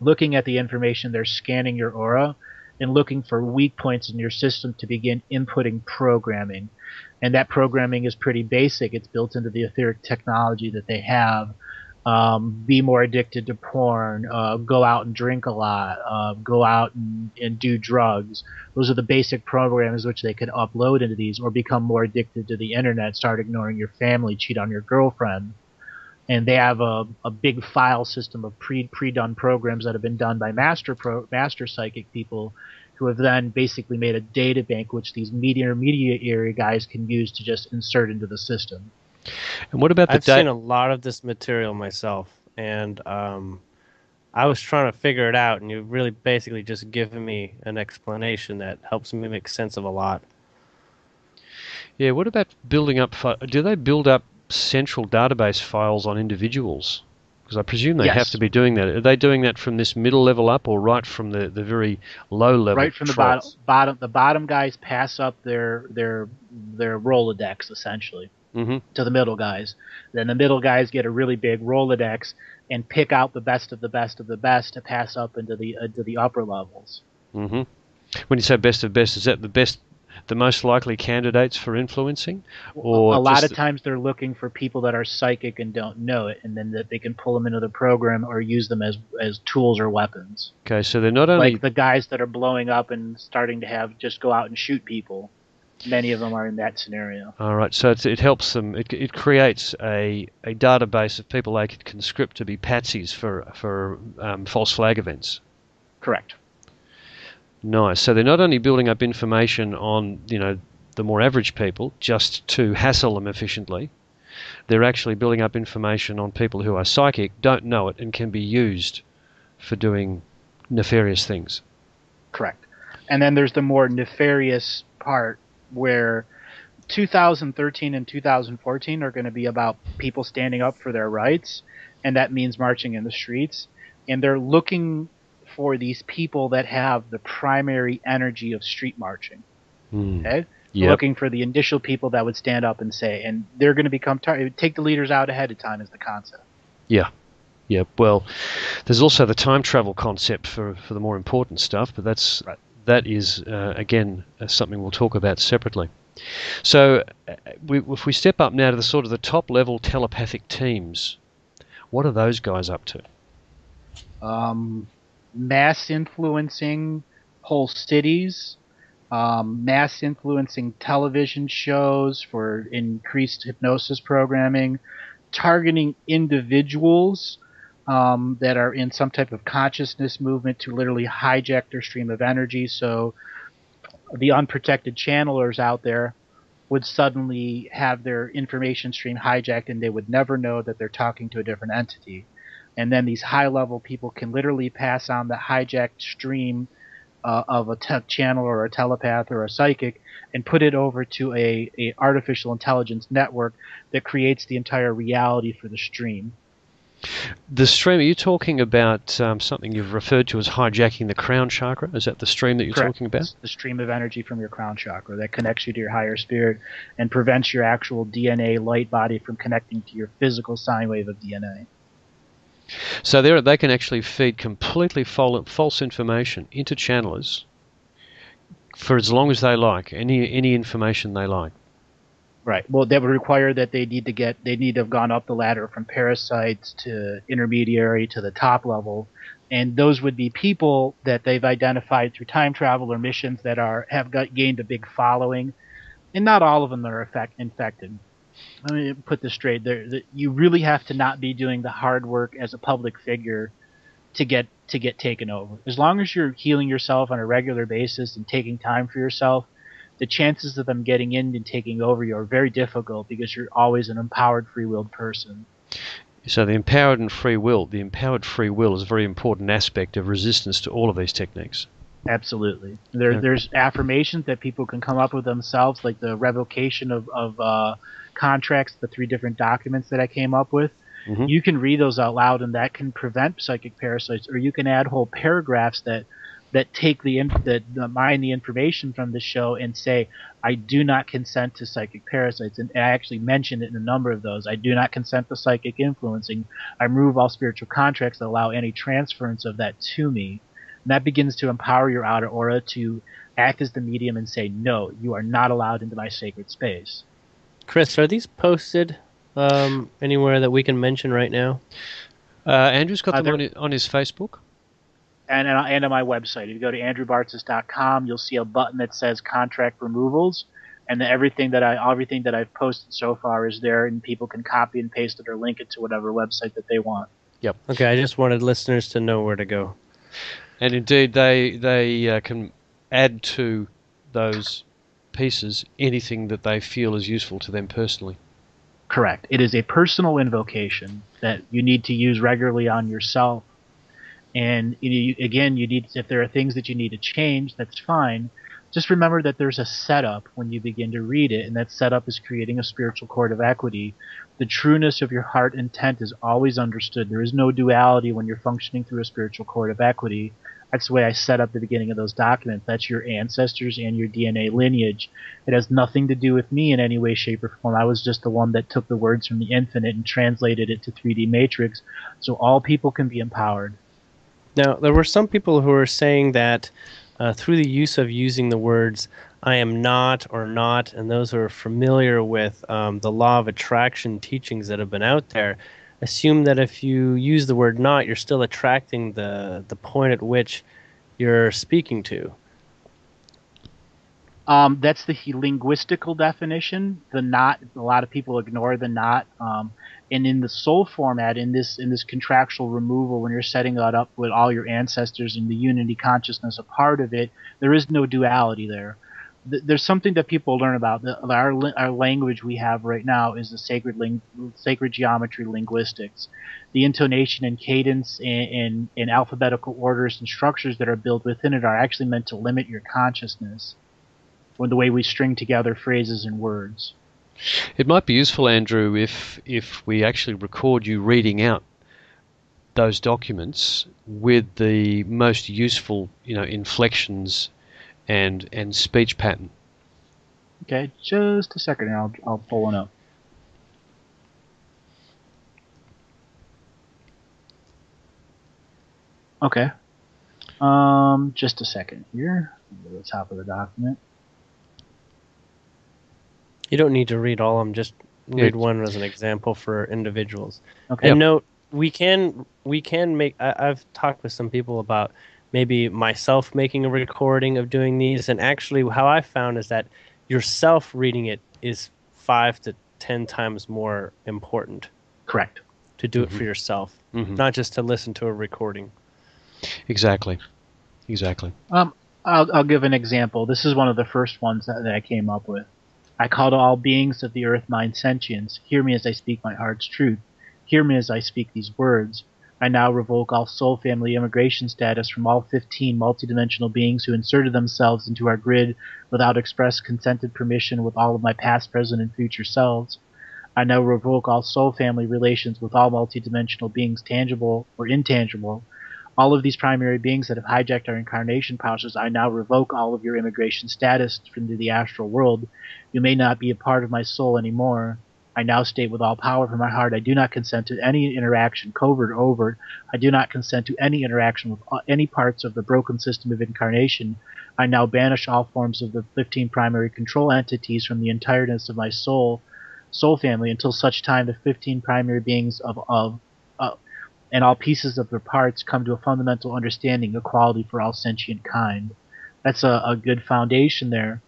looking at the information, they're scanning your aura, and looking for weak points in your system to begin inputting programming. And that programming is pretty basic. It's built into the etheric technology that they have. Be more addicted to porn, go out and drink a lot, go out and do drugs. Those are the basic programs which they could upload into these, or become more addicted to the internet, start ignoring your family, cheat on your girlfriend. And they have a big file system of pre-done programs that have been done by master psychic people, who have then basically made a data bank which these intermediary guys can use to just insert into the system. And what about the I've seen a lot of this material myself, and I was trying to figure it out, and you've really basically just given me an explanation that helps me make sense of a lot. Yeah, what about building up? Do they build up central database files on individuals? Because I presume they have to be doing that. Are they doing that from this middle level up, or right from the very low level? Right from the bottom. The bottom guys pass up their Rolodex essentially. Mm-hmm. To the middle guys. Then the middle guys get a really big Rolodex and pick out the best of the best of the best to pass up into the upper levels. Mm-hmm. When you say best of best, is that the most likely candidates for influencing? Or a lot of times they're looking for people that are psychic and don't know it, and then that they can pull them into the program or use them as tools or weapons. Okay, so they're not only like the guys that are blowing up and starting to just go out and shoot people. Many of them are in that scenario. All right, so it helps them. It creates a database of people they can conscript to be patsies for false flag events. Correct. Nice. So they're not only building up information on the more average people just to hassle them efficiently. They're actually building up information on people who are psychic, don't know it, and can be used for doing nefarious things. Correct. And then there's the more nefarious part, where 2013 and 2014 are going to be about people standing up for their rights, and that means marching in the streets. And they're looking for these people that have the primary energy of street marching. Okay? Yep. Looking for the initial people that would stand up and say, and they're going to become take the leaders out ahead of time is the concept. Yeah. Yeah. Well, there's also the time travel concept for the more important stuff, but that's right. That is, again, something we'll talk about separately. So if we step up now to the sort of the top-level telepathic teams, what are those guys up to? Mass influencing whole cities, mass influencing television shows for increased hypnosis programming, targeting individuals that are in some type of consciousness movement to literally hijack their stream of energy. So the unprotected channelers out there would suddenly have their information stream hijacked, and they would never know that they're talking to a different entity. And then these high-level people can literally pass on the hijacked stream of a channeler or a telepath or a psychic and put it over to a artificial intelligence network that creates the entire reality for the stream. The stream, are you talking about something you've referred to as hijacking the crown chakra? Is that the stream that you're Correct. talking about? It's the stream of energy from your crown chakra that connects you to your higher spirit and prevents your actual DNA light body from connecting to your physical sine wave of DNA. So they can actually feed completely false information into channelers for as long as they like, any information they like. Right. Well, that would require that they need to have gone up the ladder from parasites to intermediary to the top level, and those would be people that they've identified through time travel or missions that have gained a big following, and not all of them are infected. Let me put this straight: you really have to not be doing the hard work as a public figure to get taken over. As long as you're healing yourself on a regular basis and taking time for yourself, the chances of them getting in and taking over you are very difficult because you're always an empowered, free-willed person. So the empowered free will is a very important aspect of resistance to all of these techniques. Absolutely. There's affirmations that people can come up with themselves, like the revocation of contracts, the 3 different documents that I came up with. Mm-hmm. You can read those out loud, and that can prevent psychic parasites, or you can add whole paragraphs that take mine the information from the show and say, I do not consent to psychic parasites. And I actually mentioned it in a number of those. I do not consent to psychic influencing. I remove all spiritual contracts that allow any transference of that to me. And that begins to empower your outer aura to act as the medium and say, no, you are not allowed into my sacred space. Chris, are these posted anywhere that we can mention right now? Andrew's got them on his Facebook. And on my website. If you go to andrewbartzis.com, you'll see a button that says contract removals. And everything that I've posted so far is there, and people can copy and paste it or link it to whatever website that they want. Yep. Okay, I just wanted listeners to know where to go. And indeed, they can add to those pieces anything that they feel is useful to them personally. Correct. It is a personal invocation that you need to use regularly on yourself. And you need, if there are things that you need to change, that's fine. Just remember that there's a setup when you begin to read it, and that setup is creating a spiritual cord of equity. The trueness of your heart intent is always understood. There is no duality when you're functioning through a spiritual cord of equity. That's the way I set up the beginning of those documents. That's your ancestors and your DNA lineage. It has nothing to do with me in any way, shape, or form. I was just the one that took the words from the infinite and translated it to 3D matrix, so all people can be empowered. Now, there were some people who were saying that through the use of using the words I am not or not, and those who are familiar with the law of attraction teachings that have been out there, assume that if you use the word not, you're still attracting the point at which you're speaking to. That's the linguistical definition. The not, a lot of people ignore the not. And in the soul format, in this contractual removal, when you're setting that up with all your ancestors and the unity consciousness a part of it, there is no duality there. There's something that people learn about. Our language we have right now is the sacred geometry linguistics. The intonation and cadence and alphabetical orders and structures that are built within it are actually meant to limit your consciousness, or the way we string together phrases and words. It might be useful, Andrew, if we actually record you reading out those documents with the most useful, inflections and speech pattern. Okay, just a second, and I'll pull one up. Okay. Just a second here. Go to the top of the document. You don't need to read all of them. Just read one as an example for individuals. Okay. And note, we can make. I've talked with some people about maybe myself making a recording of doing these, and actually, how I found is that yourself reading it is 5 to 10 times more important. Correct. To do it for yourself, not just to listen to a recording. Exactly. I'll give an example. This is one of the first ones that I came up with. I call to all beings of the earth mind sentience. Hear me as I speak my heart's truth. Hear me as I speak these words. I now revoke all soul family immigration status from all 15 multidimensional beings who inserted themselves into our grid without express consented permission with all of my past, present, and future selves. I now revoke all soul family relations with all multidimensional beings, tangible or intangible. All of these primary beings that have hijacked our incarnation process, I now revoke all of your immigration status from the astral world. You may not be a part of my soul anymore. I now state with all power from my heart, I do not consent to any interaction, covert or overt. I do not consent to any interaction with any parts of the broken system of incarnation. I now banish all forms of the 15 primary control entities from the entireness of my soul family until such time the 15 primary beings and all pieces of their parts come to a fundamental understanding, equality for all sentient kind. That's a good foundation there,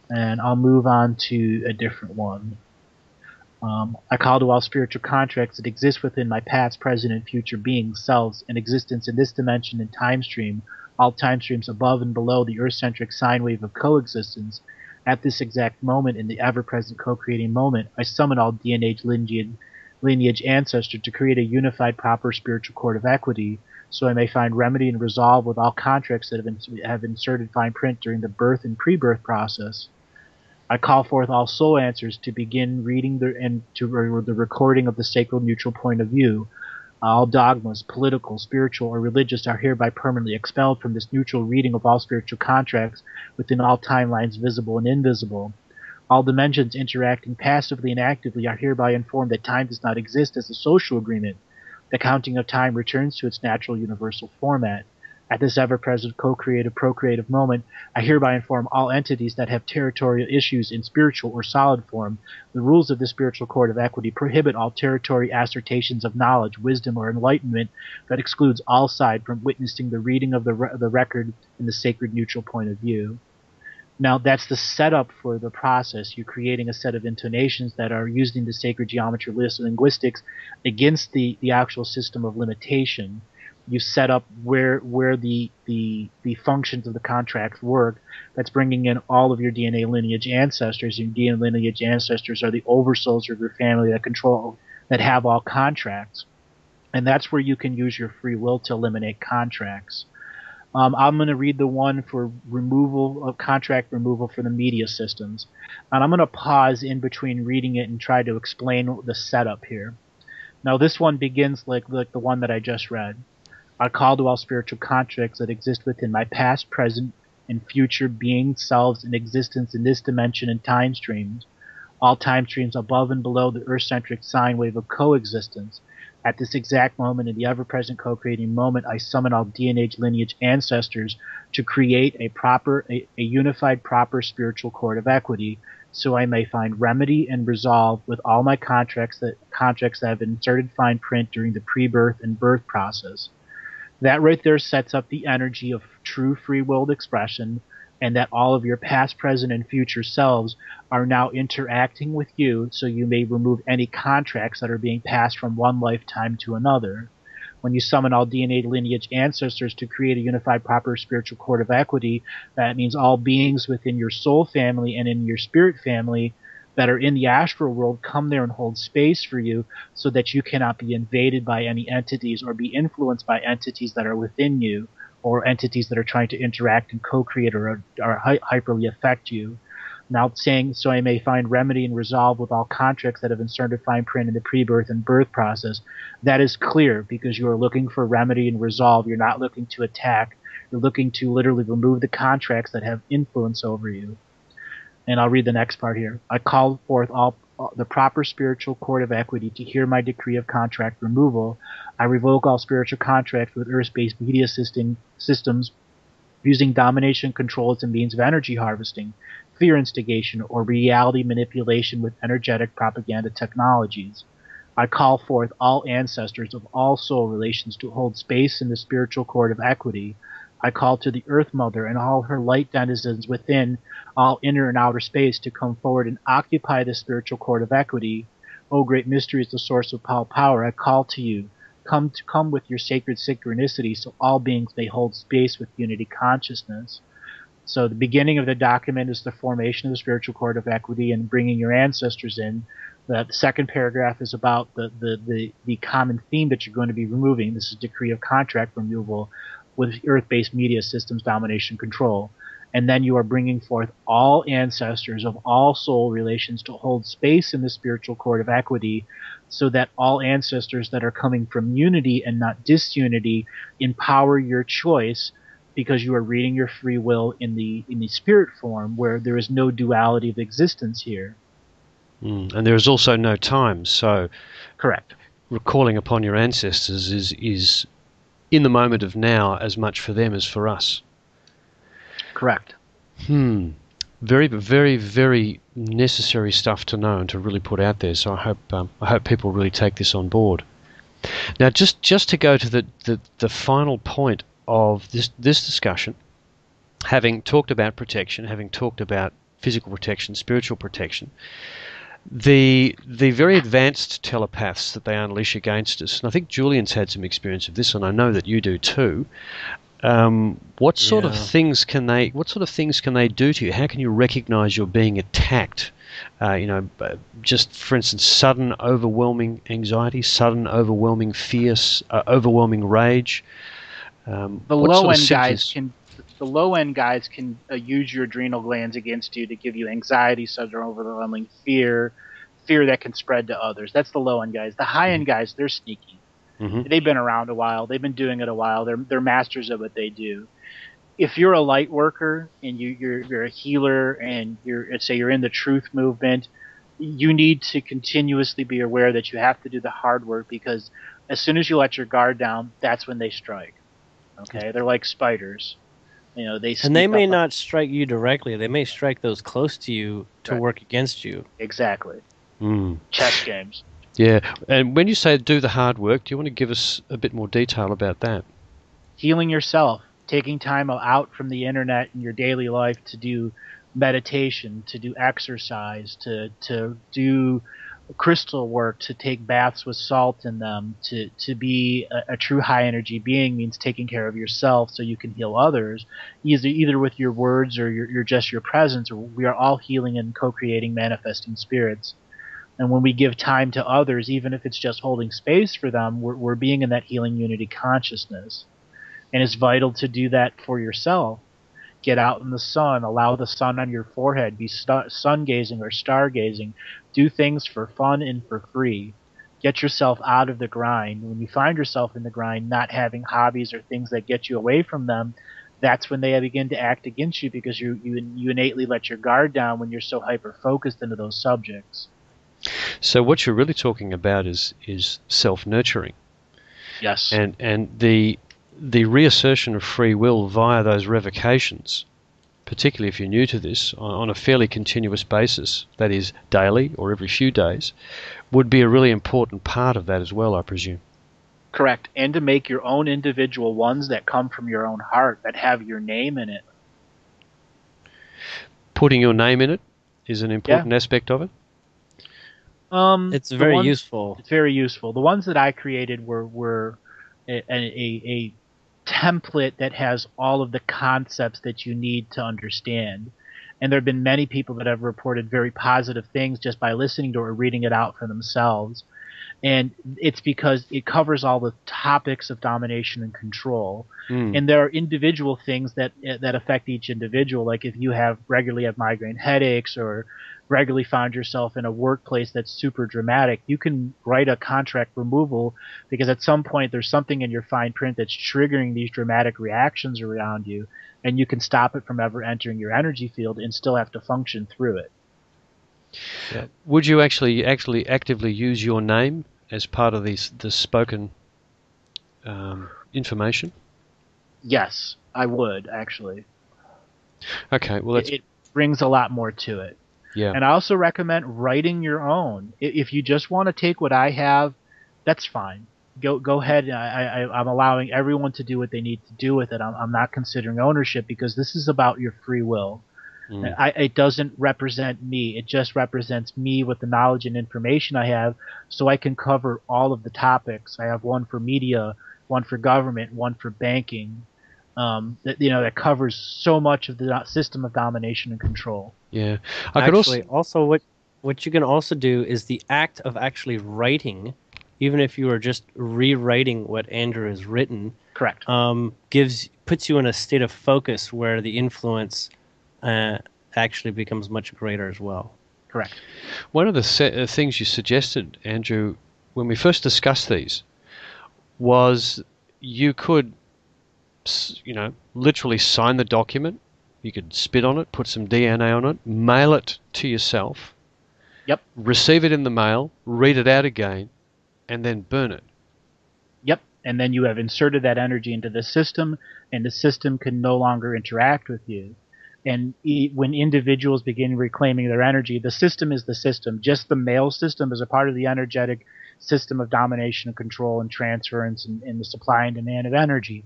and I'll move on to a different one. I call to all spiritual contracts that exist within my past, present, and future beings, selves, and existence in this dimension and time stream, all time streams above and below the earth-centric sine wave of coexistence. At this exact moment, in the ever-present co-creating moment, I summon all DNA lineage ancestor to create a unified proper spiritual cord of equity, so I may find remedy and resolve with all contracts that have inserted fine print during the birth and pre-birth process. I call forth all soul answers to begin reading the recording of the sacred neutral point of view. All dogmas, political, spiritual, or religious, are hereby permanently expelled from this neutral reading of all spiritual contracts within all timelines, visible and invisible. All dimensions interacting passively and actively are hereby informed that time does not exist as a social agreement. The counting of time returns to its natural universal format. At this ever-present co-creative procreative moment, I hereby inform all entities that have territorial issues in spiritual or solid form. The rules of the spiritual court of equity prohibit all territory assertions of knowledge, wisdom, or enlightenment that excludes all side from witnessing the reading of the record in the sacred neutral point of view. Now, that's the setup for the process. You're creating a set of intonations that are using the sacred geometry linguistics against the actual system of limitation. You set up where the functions of the contract work. That's bringing in all of your DNA lineage ancestors. Your DNA lineage ancestors are the oversouls of your family that have all contracts. And that's where you can use your free will to eliminate contracts. I'm going to read the one for contract removal for the media systems. And I'm going to pause in between reading it and try to explain the setup here. Now, this one begins like the one that I just read. I call to all spiritual contracts that exist within my past, present, and future being selves in existence in this dimension and time streams. All time streams above and below the earth-centric sine wave of coexistence. At this exact moment, in the ever-present co-creating moment, I summon all DNA lineage ancestors to create a unified, proper spiritual court of equity, so I may find remedy and resolve with all my contracts that have inserted fine print during the pre-birth and birth process. That right there sets up the energy of true free-willed expression, and that all of your past, present, and future selves are now interacting with you, so you may remove any contracts that are being passed from one lifetime to another. When you summon all DNA lineage ancestors to create a unified, proper spiritual court of equity, that means all beings within your soul family and in your spirit family that are in the astral world come there and hold space for you so that you cannot be invaded by any entities or be influenced by entities that are within you, or entities that are trying to interact and co-create or hyperly affect you. Now saying, so I may find remedy and resolve with all contracts that have inserted fine print in the pre-birth and birth process. That is clear because you are looking for remedy and resolve. You're not looking to attack. You're looking to literally remove the contracts that have influence over you. And I'll read the next part here. I call forth all the proper spiritual court of equity to hear my decree of contract removal. I revoke all spiritual contracts with earth-based media systems using domination control as a means of energy harvesting, fear instigation, or reality manipulation with energetic propaganda technologies. I call forth all ancestors of all soul relations to hold space in the spiritual court of equity. I call to the Earth Mother and all her light denizens within all inner and outer space to come forward and occupy the spiritual court of equity. O great mystery is the source of all power. I call to you. Come with your sacred synchronicity so all beings may hold space with unity consciousness. So the beginning of the document is the formation of the spiritual court of equity and bringing your ancestors in. The second paragraph is about the common theme that you're going to be removing. This is decree of contract removal with earth-based media systems domination control. And then you are bringing forth all ancestors of all soul relations to hold space in the spiritual court of equity so that all ancestors that are coming from unity and not disunity empower your choice because you are reading your free will in the spirit form where there is no duality of existence here. And there is also no time, so correct. Recalling upon your ancestors is in the moment of now as much for them as for us. Correct. Very, very, very necessary stuff to know and to really put out there. So I hope people really take this on board. Now, just to go to the final point of this discussion, having talked about protection, having talked about physical protection, spiritual protection, the very advanced telepaths that they unleash against us, and I think Julian's had some experience of this, and I know that you do too. What sort of things can they do to you? How can you recognize you're being attacked? Just for instance, sudden overwhelming anxiety, sudden overwhelming fear, overwhelming rage. The low-end guys can use your adrenal glands against you to give you anxiety, sudden overwhelming fear that can spread to others. That's the low-end guys. The high-end guys, they're sneaky. They've been around a while. They've been doing it a while. They're masters of what they do. If you're a light worker and you're a healer and you're in the truth movement, you need to continuously be aware that you have to do the hard work because as soon as you let your guard down, that's when they strike. Okay, they're like spiders. You know, they And they sneak may up not strike you directly. They may strike those close to you to Right. work against you. Exactly. Mm. Chess games. Yeah, and when you say do the hard work, do you want to give us a bit more detail about that? Healing yourself, taking time out from the internet in your daily life to do meditation, to do exercise, to do crystal work, to take baths with salt in them, to be a true high energy being means taking care of yourself so you can heal others, either with your words or your presence. Or we are all healing and co-creating, manifesting spirits. And when we give time to others, even if it's just holding space for them, we're being in that healing unity consciousness. And it's vital to do that for yourself. Get out in the sun, allow the sun on your forehead, be sun gazing or stargazing. Do things for fun and for free. Get yourself out of the grind. When you find yourself in the grind, not having hobbies or things that get you away from them, that's when they begin to act against you, because you innately let your guard down when you're so hyper-focused into those subjects. So what you're really talking about is self-nurturing. Yes. And the reassertion of free will via those revocations, particularly if you're new to this, on a fairly continuous basis, that is daily or every few days, would be a really important part of that as well, I presume. Correct. And to make your own individual ones that come from your own heart, that have your name in it. Putting your name in it is an important aspect of it? It's very useful. It's very useful. The ones that I created were a template that has all of the concepts that you need to understand. And there have been many people that have reported very positive things just by listening to it or reading it out for themselves. And it's because it covers all the topics of domination and control. And there are individual things that affect each individual. Like if you regularly have migraine headaches or regularly find yourself in a workplace that's super dramatic, you can write a contract removal, because at some point there's something in your fine print that's triggering these dramatic reactions around you, and you can stop it from ever entering your energy field and still have to function through it. Yeah. Would you actually actively use your name as part of the spoken information? Yes, I would, actually. Okay, well it brings a lot more to it. Yeah. And I also recommend writing your own. If you just want to take what I have, that's fine. Go ahead. I'm allowing everyone to do what they need to do with it. I'm not considering ownership, because this is about your free will. It doesn't represent me. It just represents me with the knowledge and information I have, so I can cover all of the topics. I have one for media, one for government, one for banking. That covers so much of the system of domination and control. Yeah. Also what you can also do is the act of actually writing, even if you are just rewriting what Andrew has written. Correct. Puts you in a state of focus where the influence actually becomes much greater as well. Correct. One of the things you suggested, Andrew, when we first discussed these, was you could, literally sign the document. You could spit on it, put some DNA on it, mail it to yourself. Yep. Receive it in the mail, read it out again, and then burn it. Yep. And then you have inserted that energy into the system, and the system can no longer interact with you. And when individuals begin reclaiming their energy, the system is the system. Just the mail system is a part of the energetic system of domination and control and transference and the supply and demand of energy.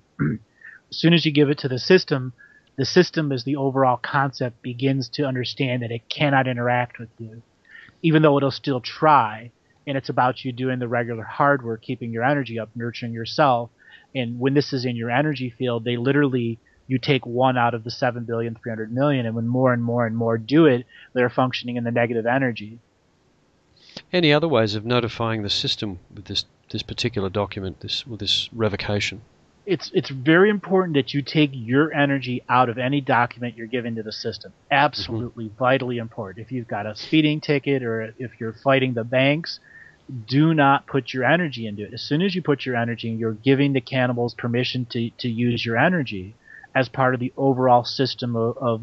As soon as you give it to the system as the overall concept begins to understand that it cannot interact with you, even though it'll still try. And it's about you doing the regular hard work, keeping your energy up, nurturing yourself. And when this is in your energy field, you take 1 out of the 7,300,000,000, and when more and more and more do it, they're functioning in the negative energy. Any other ways of notifying the system with this particular document, this revocation? It's very important that you take your energy out of any document you're giving to the system. Absolutely, vitally important. If you've got a speeding ticket or if you're fighting the banks, do not put your energy into it. As soon as you put your energy in, you're giving the cannibals permission to use your energy as part of the overall system of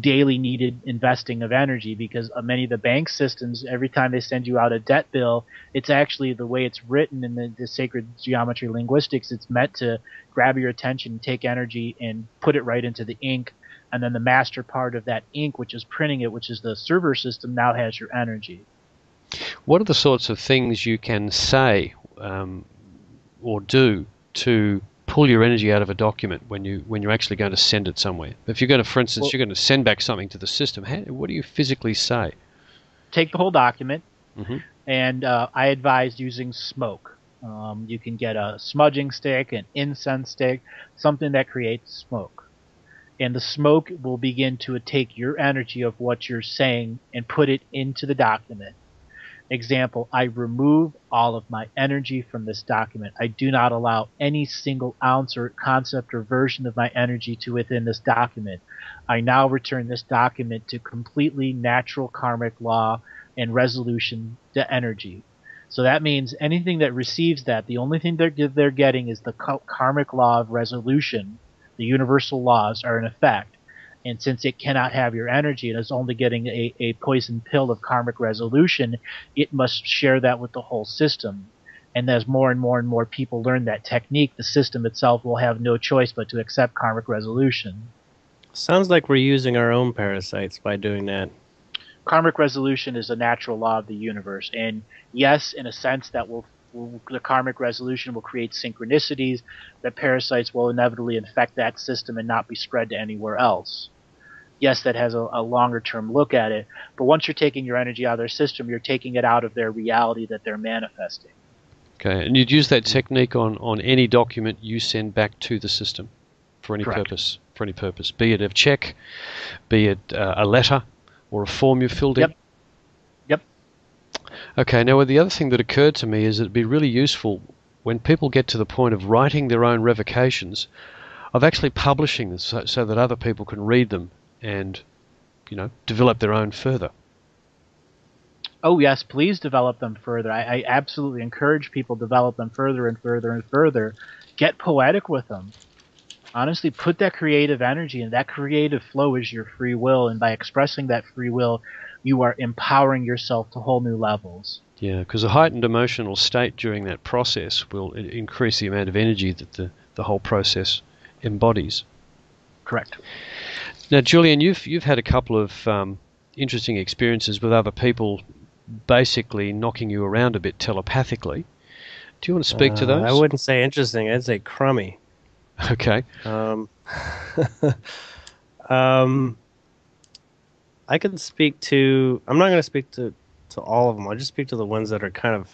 daily needed investing of energy, because many of the bank systems, every time they send you out a debt bill, it's actually the way it's written in the sacred geometry linguistics. It's meant to grab your attention, take energy, and put it right into the ink. And then the master part of that ink, which is printing it, which is the server system, now has your energy. What are the sorts of things you can say or do to pull your energy out of a document when you're actually going to send it somewhere? If you're going to, for instance, you're going to send back something to the system, what do you physically say? Take the whole document, Mm-hmm. and I advise using smoke. You can get a smudging stick, an incense stick, something that creates smoke. And the smoke will begin to take your energy of what you're saying and put it into the document. Example, I remove all of my energy from this document. I do not allow any single ounce or concept or version of my energy to within this document. I now return this document to completely natural karmic law and resolution to energy. So that means anything that receives that, the only thing they're getting is the karmic law of resolution. The universal laws are in effect. And since it cannot have your energy and is only getting a poison pill of karmic resolution, it must share that with the whole system. And as more and more and more people learn that technique, the system itself will have no choice but to accept karmic resolution. Sounds like we're using our own parasites by doing that. Karmic resolution is a natural law of the universe. And yes, in a sense, that the karmic resolution will create synchronicities that parasites will inevitably infect that system and not be spread to anywhere else. Yes, that has a longer term look at it, but once you're taking your energy out of their system, you're taking it out of their reality that they're manifesting. Okay, and you'd use that technique on any document you send back to the system for any Correct. purpose. For any purpose, be it a check, be it a letter, or a form you've filled in. Yep. Okay, now the other thing that occurred to me is it'd be really useful when people get to the point of writing their own revocations, of actually publishing them so that other people can read them and, develop their own further. Oh yes, please develop them further. I absolutely encourage people to develop them further and further and further. Get poetic with them. Honestly, put that creative energy, and that creative flow is your free will, and by expressing that free will, you are empowering yourself to whole new levels. Yeah, because a heightened emotional state during that process will increase the amount of energy that the whole process embodies. Correct. Now, Julian, you've had a couple of interesting experiences with other people basically knocking you around a bit telepathically. Do you want to speak to those? I wouldn't say interesting. I'd say crummy. Okay. I could speak to... I'm not going to speak to all of them. I'll just speak to the ones that are kind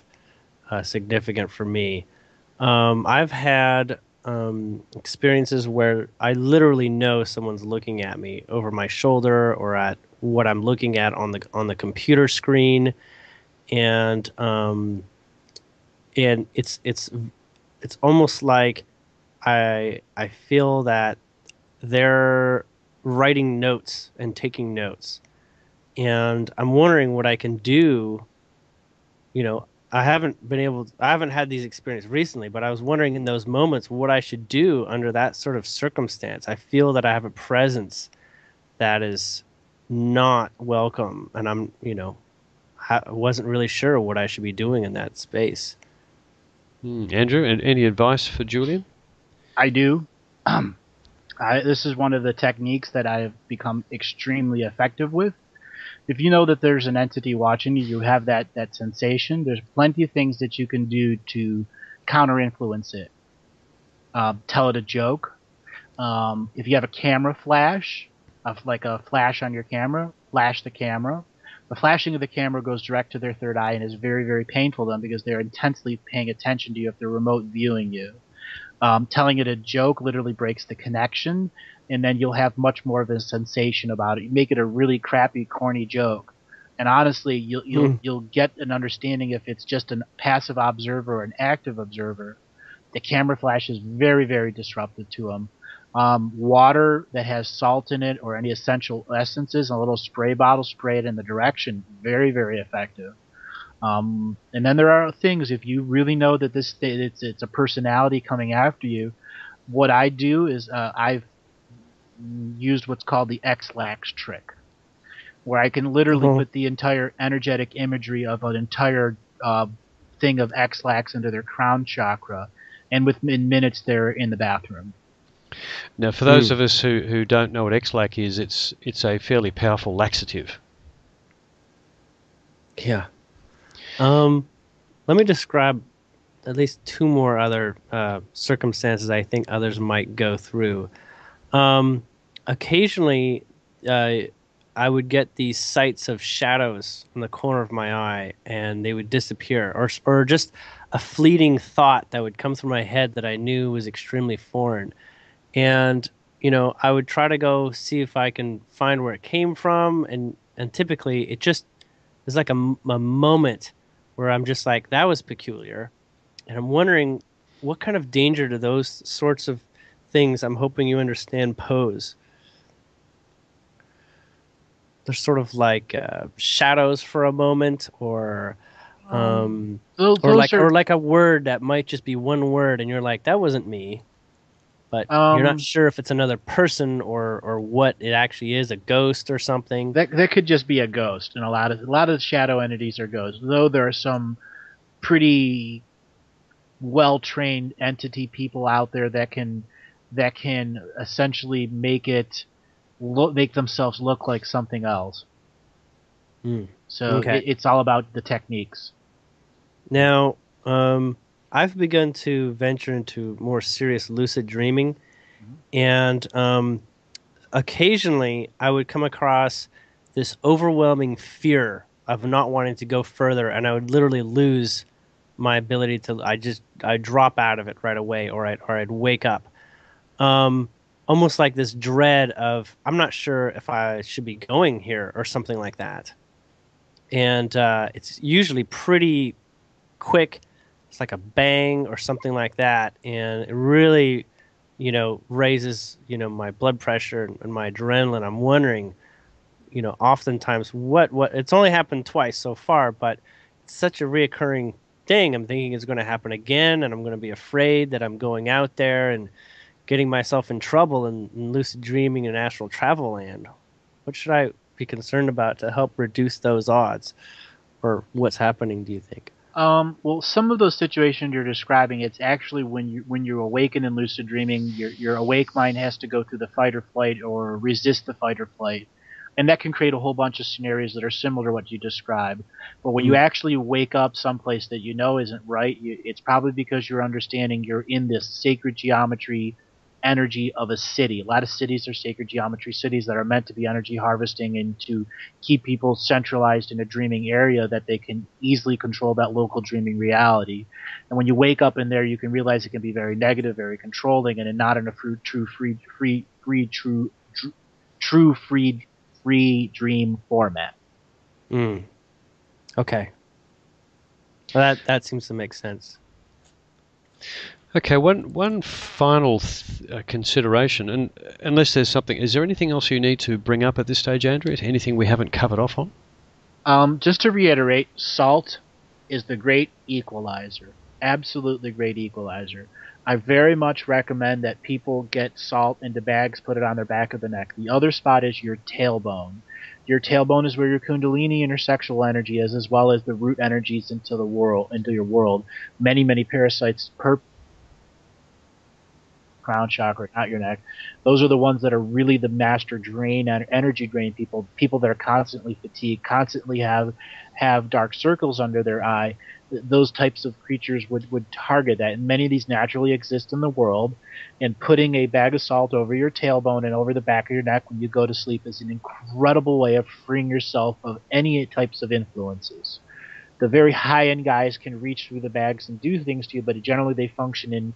of significant for me. I've had experiences where I literally know someone's looking at me over my shoulder or at what I'm looking at on the computer screen, and it's almost like I feel that they're writing notes and taking notes, and I'm wondering what I can do. I haven't had these experiences recently, but I was wondering in those moments what I should do under that sort of circumstance. I feel that I have a presence that is not welcome, and I wasn't really sure what I should be doing in that space. Andrew, any advice for Julian? I do. This is one of the techniques that I have become extremely effective with. If you know that there's an entity watching you, you have that sensation, there's plenty of things that you can do to counter-influence it. Tell it a joke. If you have a camera flash, like a flash on your camera, flash the camera. The flashing of the camera goes direct to their third eye and is very, very painful to them because they're intensely paying attention to you if they're remote viewing you. Telling it a joke literally breaks the connection, and then you'll have much more of a sensation about it. You make it a really crappy, corny joke, and honestly, you'll get an understanding if it's just a passive observer or an active observer. The camera flash is very, very disruptive to them. Water that has salt in it or any essential essences, and a little spray bottle, spray it in the direction. Very, very effective. And then there are things, if you really know that it's a personality coming after you, what I do is I've used what's called the X-lax trick, where I can literally put the entire energetic imagery of an entire thing of X-lax into their crown chakra, and within minutes they're in the bathroom. Now, for those of us who don't know what X-lax is, it's a fairly powerful laxative. Yeah. Let me describe at least two more other circumstances I think others might go through. Occasionally, I would get these sights of shadows in the corner of my eye, and they would disappear, or just a fleeting thought that would come through my head that I knew was extremely foreign. And, I would try to go see if I can find where it came from, and typically it just is like a moment where I'm just like, that was peculiar. And I'm wondering, what kind of danger do those sorts of things, I'm hoping you understand, pose? They're sort of like shadows for a moment, or like a word that might just be one word, and you're like, that wasn't me. But you're not sure if it's another person or what it actually is, a ghost or something. That could just be a ghost, and a lot of shadow entities are ghosts. Though there are some pretty well-trained entity people out there that can essentially make themselves look like something else. So it's all about the techniques. Now, I've begun to venture into more serious lucid dreaming, and occasionally I would come across this overwhelming fear of not wanting to go further, and I would literally lose my ability to. I drop out of it right away, or I'd wake up, almost like this dread of, I'm not sure if I should be going here or something like that. And it's usually pretty quick. It's like a bang or something like that, and it really, raises, my blood pressure and my adrenaline. I'm wondering, oftentimes what it's only happened twice so far, but it's such a reoccurring thing. I'm thinking it's going to happen again, and I'm going to be afraid that I'm going out there and getting myself in trouble in lucid dreaming and astral travel land. What should I be concerned about to help reduce those odds, or what's happening, do you think? Well, some of those situations you're describing, it's actually when you awaken in lucid dreaming, your awake mind has to go through the fight or flight or resist the fight or flight, and that can create a whole bunch of scenarios that are similar to what you described. But when you actually wake up someplace that isn't right, it's probably because you're understanding you're in this sacred geometry energy of a city. A lot of cities are sacred geometry cities that are meant to be energy harvesting and to keep people centralized in a dreaming area that they can easily control that local dreaming reality. And when you wake up in there, you can realize it can be very negative, very controlling, and not in a true free dream format. Okay. Well, that seems to make sense. Okay, one final consideration, and unless there's something, is there anything else you need to bring up at this stage, Andrew? Anything we haven't covered off on? Just to reiterate, salt is the great equalizer. Absolutely great equalizer. I very much recommend that people get salt into bags, put it on their back of the neck. The other spot is your tailbone. Your tailbone is where your kundalini and your sexual energy is, as well as the root energies into your world. Many parasites per crown chakra, not your neck. Those are the ones that are really the master drain, energy drain people that are constantly fatigued, constantly have dark circles under their eye. Those types of creatures would target that, and many of these naturally exist in the world. And putting a bag of salt over your tailbone and over the back of your neck when you go to sleep is an incredible way of freeing yourself of any types of influences. The very high-end guys can reach through the bags and do things to you, but generally they function in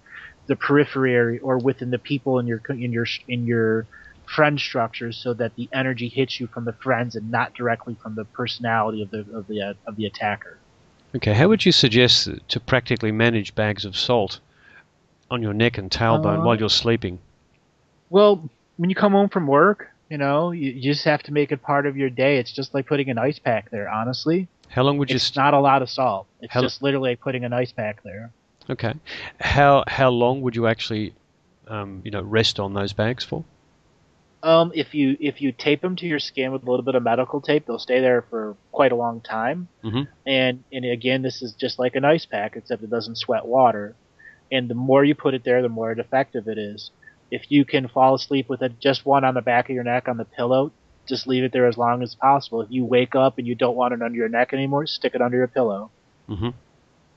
the periphery or within the people in your friend structures, so that the energy hits you from the friends and not directly from the personality of the attacker. Okay, how would you suggest to practically manage bags of salt on your neck and tailbone while you're sleeping? Well, when you come home from work, you just have to make it part of your day. It's just like putting an ice pack there, honestly. How long would you? It's not a lot of salt. It's just literally like putting an ice pack there. Okay. How long would you actually, rest on those bags for? If you tape them to your skin with a little bit of medical tape, they'll stay there for quite a long time. Mm-hmm. And again, this is just like an ice pack, except it doesn't sweat water. And the more you put it there, the more effective it is. If you can fall asleep with just one on the back of your neck on the pillow, just leave it there as long as possible. If you wake up and you don't want it under your neck anymore, stick it under your pillow. Mm-hmm.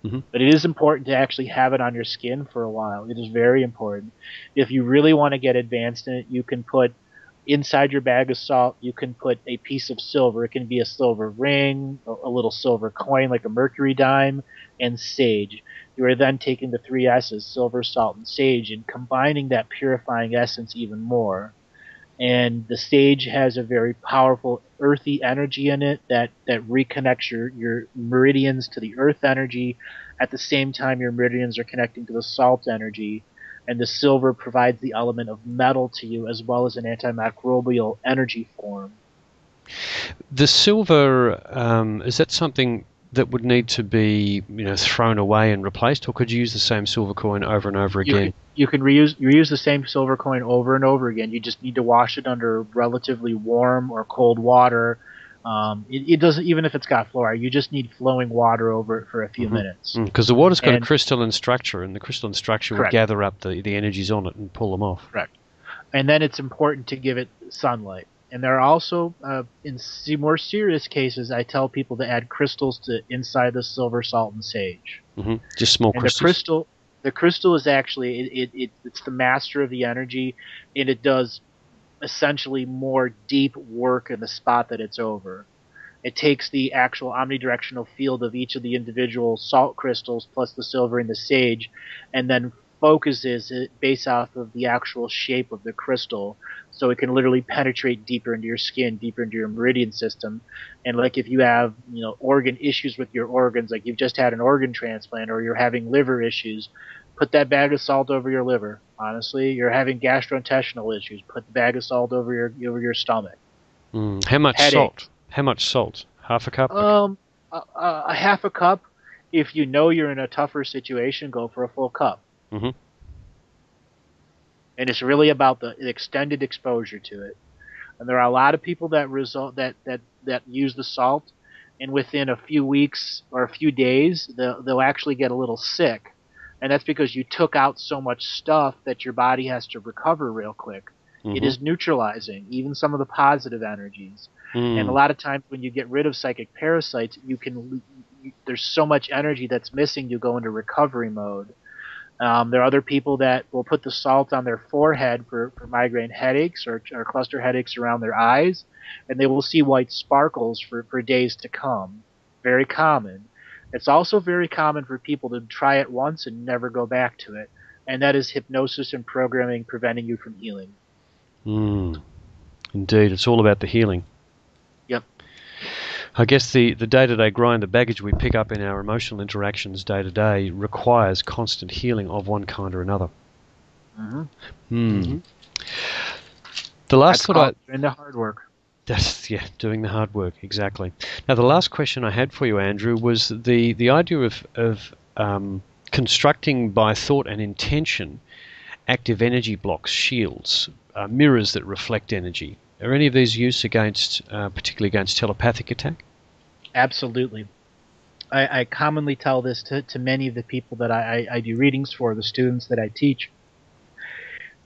Mm-hmm. But it is important to actually have it on your skin for a while. It is very important. If you really want to get advanced in it, you can put inside your bag of salt, you can put a piece of silver. It can be a silver ring, a little silver coin like a mercury dime, and sage. You are then taking the three S's, silver, salt, and sage, and combining that purifying essence even more. And the sage has a very powerful earthy energy in it that reconnects your meridians to the earth energy. At the same time, your meridians are connecting to the salt energy. And the silver provides the element of metal to you as well as an antimicrobial energy form. The silver, is that something that would need to be thrown away and replaced, or could you use the same silver coin over and over again? You can reuse the same silver coin over and over again. You just need to wash it under relatively warm or cold water. It doesn't, even if it's got fluoride, you just need flowing water over it for a few minutes. Because the water's got a crystalline structure, and the crystalline structure will Correct. gather up the energies on it and pull them off. Correct. And then it's important to give it sunlight. And there are also, in more serious cases, I tell people to add crystals to inside the silver, salt, and sage. Mm-hmm. Just small and crystals. The crystal is actually it's the master of the energy, and it does essentially more deep work in the spot that it's over. It takes the actual omnidirectional field of each of the individual salt crystals plus the silver and the sage, and then focuses it based off of the actual shape of the crystal, so it can literally penetrate deeper into your skin, deeper into your meridian system. And like if you have organ issues with your organs, like you've just had an organ transplant or you're having liver issues, put that bag of salt over your liver. Honestly, you're having gastrointestinal issues, put the bag of salt over your stomach. How much Headache. salt? How much salt? Half a cup? A half a cup. If you know you're in a tougher situation, go for a full cup. Mm-hmm. And it's really about the extended exposure to it. And there are a lot of people that use the salt, and within a few weeks or a few days, they'll actually get a little sick. And that's because you took out so much stuff that your body has to recover real quick. Mm-hmm. It is neutralizing even some of the positive energies. And a lot of times when you get rid of psychic parasites, there's so much energy that's missing, you go into recovery mode. There are other people that will put the salt on their forehead for migraine headaches or cluster headaches around their eyes, and they will see white sparkles for days to come. Very common. It's also very common for people to try it once and never go back to it, and that is hypnosis and programming preventing you from healing. Indeed, it's all about the healing. Yep. I guess the day-to-day grind, the baggage we pick up in our emotional interactions day-to-day requires constant healing of one kind or another. Mm-hmm. Mm-hmm. The last thought doing the hard work. Doing the hard work, exactly. Now, the last question I had for you, Andrew, was the idea of constructing by thought and intention active energy blocks, shields, mirrors that reflect energy. Are any of these used particularly against telepathic attack? Absolutely. I commonly tell this to many of the people that I do readings for, the students that I teach.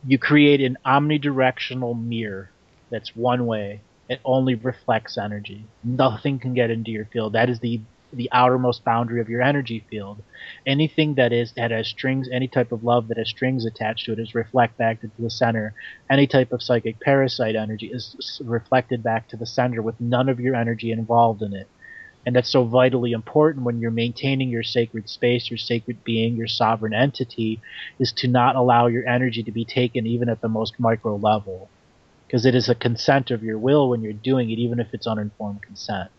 You create an omnidirectional mirror that's one way. It only reflects energy. Nothing can get into your field. That is the outermost boundary of your energy field. Anything that has strings, any type of love that has strings attached to it is reflect back to the center. Any type of psychic parasite energy is reflected back to the center with none of your energy involved in it. And that's so vitally important when you're maintaining your sacred space, your sacred being, your sovereign entity, is to not allow your energy to be taken even at the most micro level. Because it is a consent of your will when you're doing it, even if it's uninformed consent.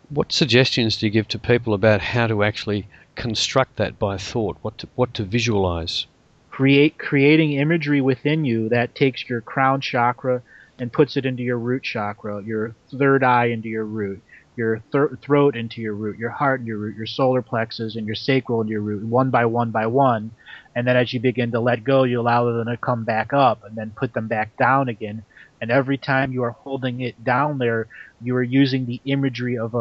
What suggestions do you give to people about how to actually construct that by thought? What to visualize? Creating imagery within you that takes your crown chakra and puts it into your root chakra, your third eye into your root. your throat into your root, your heart and your root, your solar plexus and your sacral and your root, one by one by one. And then as you begin to let go, you allow them to come back up and then put them back down again. And every time you are holding it down there, you are using the imagery of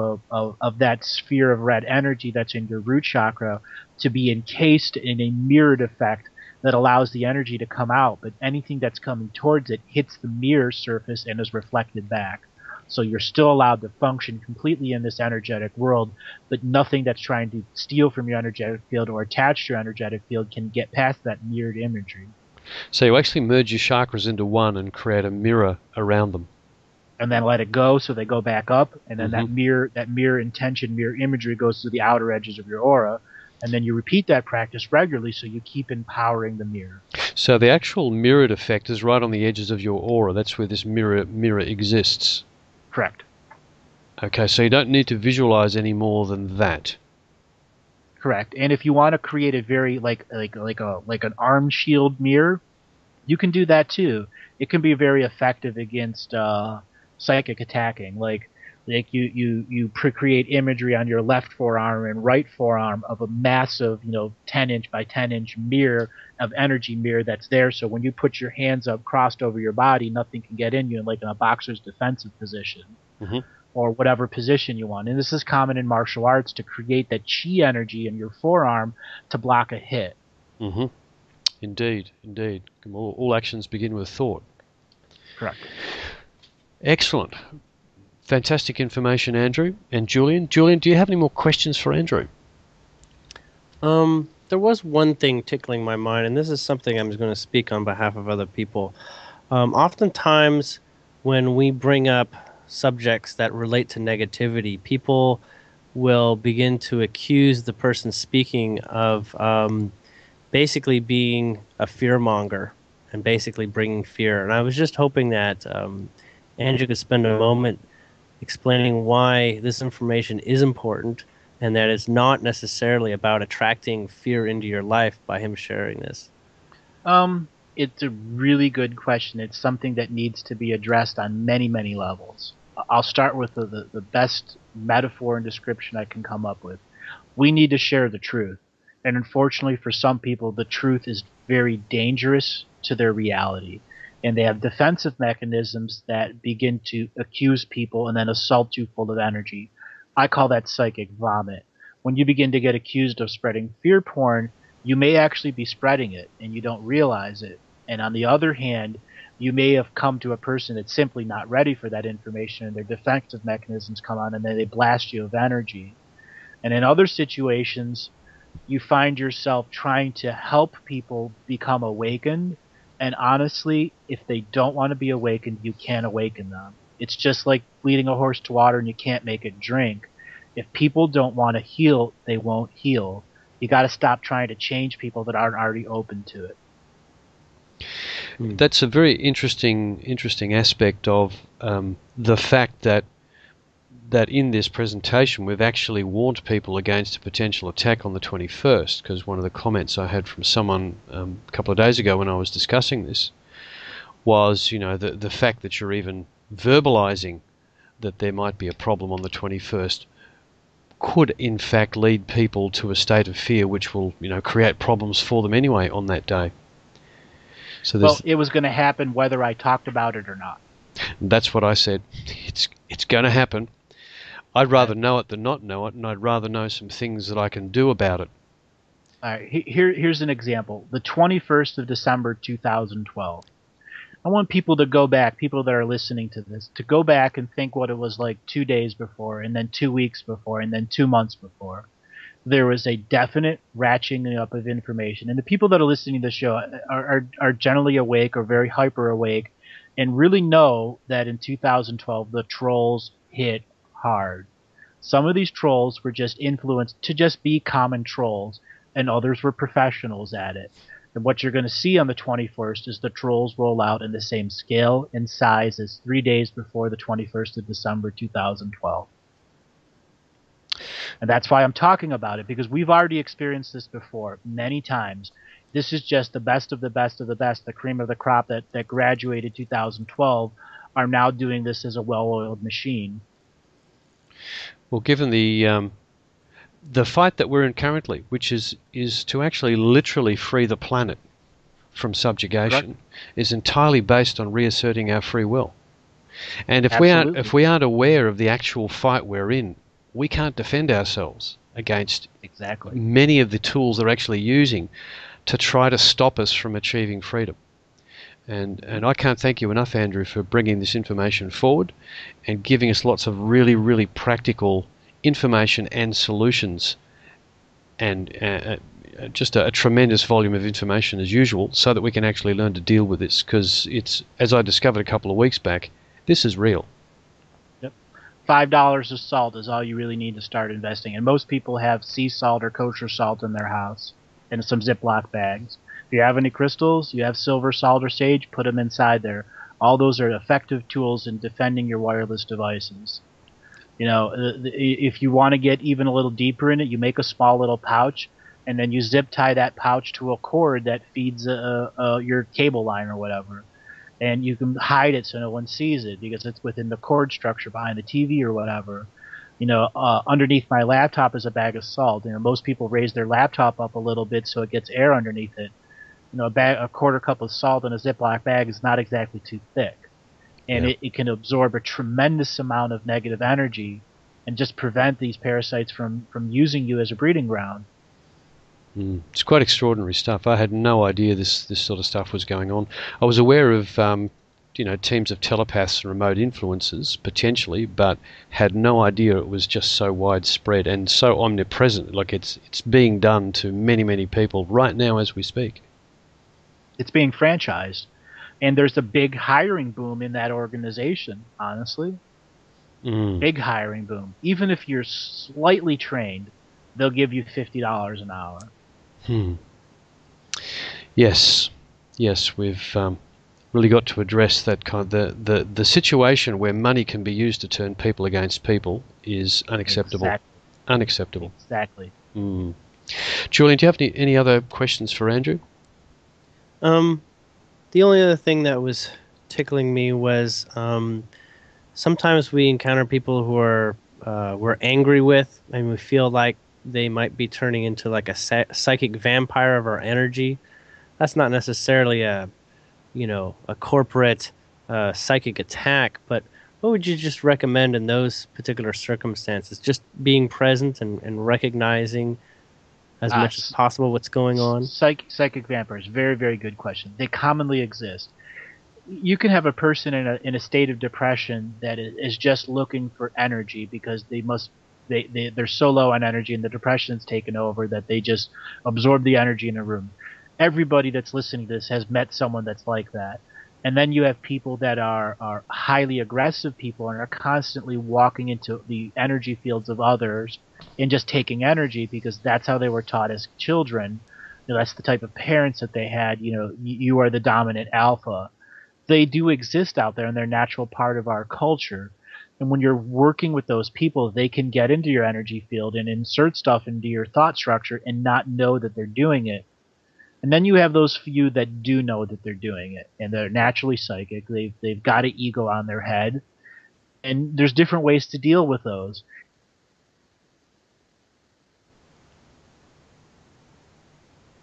that sphere of red energy that's in your root chakra to be encased in a mirrored effect that allows the energy to come out. But anything that's coming towards it hits the mirror surface and is reflected back. So you're still allowed to function completely in this energetic world, but nothing that's trying to steal from your energetic field or attach to your energetic field can get past that mirrored imagery. So you actually merge your chakras into one and create a mirror around them. And then let it go so they go back up, and then that mirror intention, mirror imagery goes to the outer edges of your aura, and then you repeat that practice regularly so you keep empowering the mirror. So the actual mirrored effect is right on the edges of your aura. That's where this mirror exists. Correct. Okay, so you don't need to visualize any more than that. Correct. And if you want to create a very like an arm shield mirror, you can do that too. It can be very effective against psychic attacking. Like you create imagery on your left forearm and right forearm of a massive, 10-inch by 10-inch mirror of energy mirror that's there. So when you put your hands up crossed over your body, nothing can get in you, like in a boxer's defensive position. Or whatever position you want. And this is common in martial arts to create that chi energy in your forearm to block a hit. Indeed. All actions begin with thought. Correct. Excellent. Fantastic information, Andrew and Julian. Julian, do you have any more questions for Andrew? There was one thing tickling my mind, and this is something I'm going to speak on behalf of other people. Oftentimes, when we bring up subjects that relate to negativity, people will begin to accuse the person speaking of basically being a fearmonger and basically bringing fear. And I was just hoping that Andrew could spend a moment explaining why this information is important and that it's not necessarily about attracting fear into your life by him sharing this. It's a really good question. It's something that needs to be addressed on many, many levels. I'll start with the best metaphor and description I can come up with. We need to share the truth. And unfortunately for some people, the truth is very dangerous to their reality. And they have defensive mechanisms that begin to accuse people and then assault you full of energy. I call that psychic vomit. When you begin to get accused of spreading fear porn, you may actually be spreading it and you don't realize it. And on the other hand, you may have come to a person that's simply not ready for that information and their defensive mechanisms come on and then they blast you of energy. And in other situations, you find yourself trying to help people become awakened. And honestly, if they don't want to be awakened, you can't awaken them. It's just like leading a horse to water and you can't make it drink. If people don't want to heal, they won't heal. You got to stop trying to change people that aren't already open to it. That's a very interesting aspect of the fact that in this presentation we've actually warned people against a potential attack on the 21st, because one of the comments I had from someone a couple of days ago when I was discussing this was, the fact that you're even verbalizing that there might be a problem on the 21st could in fact lead people to a state of fear which will, create problems for them anyway on that day. So it was going to happen whether I talked about it or not. That's what I said. It's going to happen. I'd rather know it than not know it, and I'd rather know some things that I can do about it. All right, here's an example. The 21st of December, 2012. I want people to go back, people that are listening to this, to go back and think what it was like 2 days before, and then 2 weeks before, and then 2 months before. There was a definite ratcheting up of information. And the people that are listening to the show are generally awake or very hyper awake and really know that in 2012 the trolls hit hard. Some of these trolls were just influenced to just be common trolls, and others were professionals at it. And what you're going to see on the 21st is the trolls roll out in the same scale and size as 3 days before the 21st of December 2012. And that's why I'm talking about it, because we've already experienced this before many times. This is just the best of the best of the best, the cream of the crop that graduated 2012 are now doing this as a well-oiled machine. Well, given the fight that we're in currently, which is to actually literally free the planet from subjugation, is entirely based on reasserting our free will. And if we aren't aware of the actual fight we're in, we can't defend ourselves against many of the tools they're actually using to try to stop us from achieving freedom. And I can't thank you enough, Andrew, for bringing this information forward and giving us lots of really, really practical information and solutions, and just a tremendous volume of information as usual, so that we can actually learn to deal with this, because it's, as I discovered a couple of weeks back, this is real. Yep. $5 of salt is all you really need to start investing. And most people have sea salt or kosher salt in their house in some Ziploc bags. If you have any crystals, you have silver, salt, or sage, put them inside there. All those are effective tools in defending your wireless devices. You know, if you want to get even a little deeper in it, you make a small little pouch, and then you zip tie that pouch to a cord that feeds your cable line or whatever. And you can hide it so no one sees it because it's within the cord structure behind the TV or whatever. You know, underneath my laptop is a bag of salt. You know, most people raise their laptop up a little bit so it gets air underneath it. You know, a quarter cup of salt in a Ziploc bag is not exactly too thick. And it can absorb a tremendous amount of negative energy and just prevent these parasites from using you as a breeding ground. It's quite extraordinary stuff. I had no idea this sort of stuff was going on. I was aware of teams of telepaths and remote influencers potentially, but had no idea it was just so widespread and so omnipresent. Like it's being done to many, many people right now as we speak. It's being franchised, and there's a big hiring boom in that organization. Honestly, big hiring boom. Even if you're slightly trained, they'll give you $50 an hour. Yes, we've really got to address that kind of the situation where money can be used to turn people against people is unacceptable. Unacceptable. Exactly. Julian, do you have any other questions for Andrew? The only other thing that was tickling me was sometimes we encounter people who are we're angry with, and we feel like they might be turning into like a psychic vampire of our energy. That's not necessarily a corporate psychic attack, but what would you just recommend in those particular circumstances? Just being present and recognizing as much as possible what's going on? Psychic vampires, very, very good question. They commonly exist. You can have a person in a state of depression that is just looking for energy because they're so low on energy and the depression's taken over that they just absorb the energy in a room. Everybody that's listening to this has met someone that's like that. And then you have people that are highly aggressive people and are constantly walking into the energy fields of others and just taking energy because that's how they were taught as children. You know, that's the type of parents that they had. You know, you are the dominant alpha. They do exist out there, and they're a natural part of our culture. And when you're working with those people, they can get into your energy field and insert stuff into your thought structure and not know that they're doing it. And then you have those few that do know that they're doing it, and they're naturally psychic. They've got an ego on their head, and there's different ways to deal with those.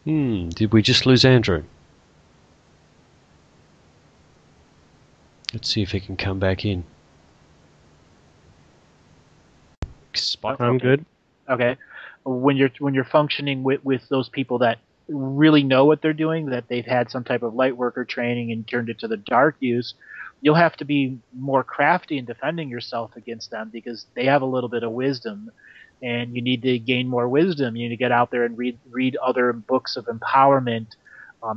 Did we just lose Andrew? Let's see if he can come back in. I'm good. Okay. When you're functioning with those people that really know what they're doing, that they've had some type of light worker training and turned it to the dark use, you'll have to be more crafty in defending yourself against them because they have a little bit of wisdom, and you need to gain more wisdom. You need to get out there and read other books of empowerment,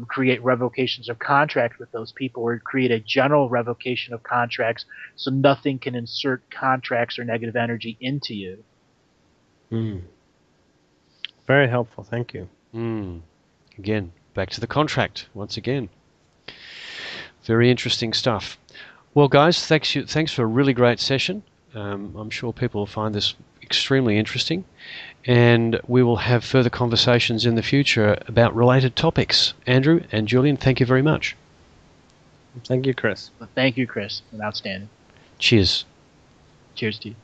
create revocations of contract with those people, or create a general revocation of contracts so nothing can insert contracts or negative energy into you. Very helpful. Thank you. Again, back to the contract once again. Very interesting stuff. Well, guys, thanks for a really great session. I'm sure people will find this extremely interesting, and we will have further conversations in the future about related topics. Andrew and Julian, thank you very much. Thank you, Chris. Thank you, Chris. Outstanding. Cheers. Cheers to you.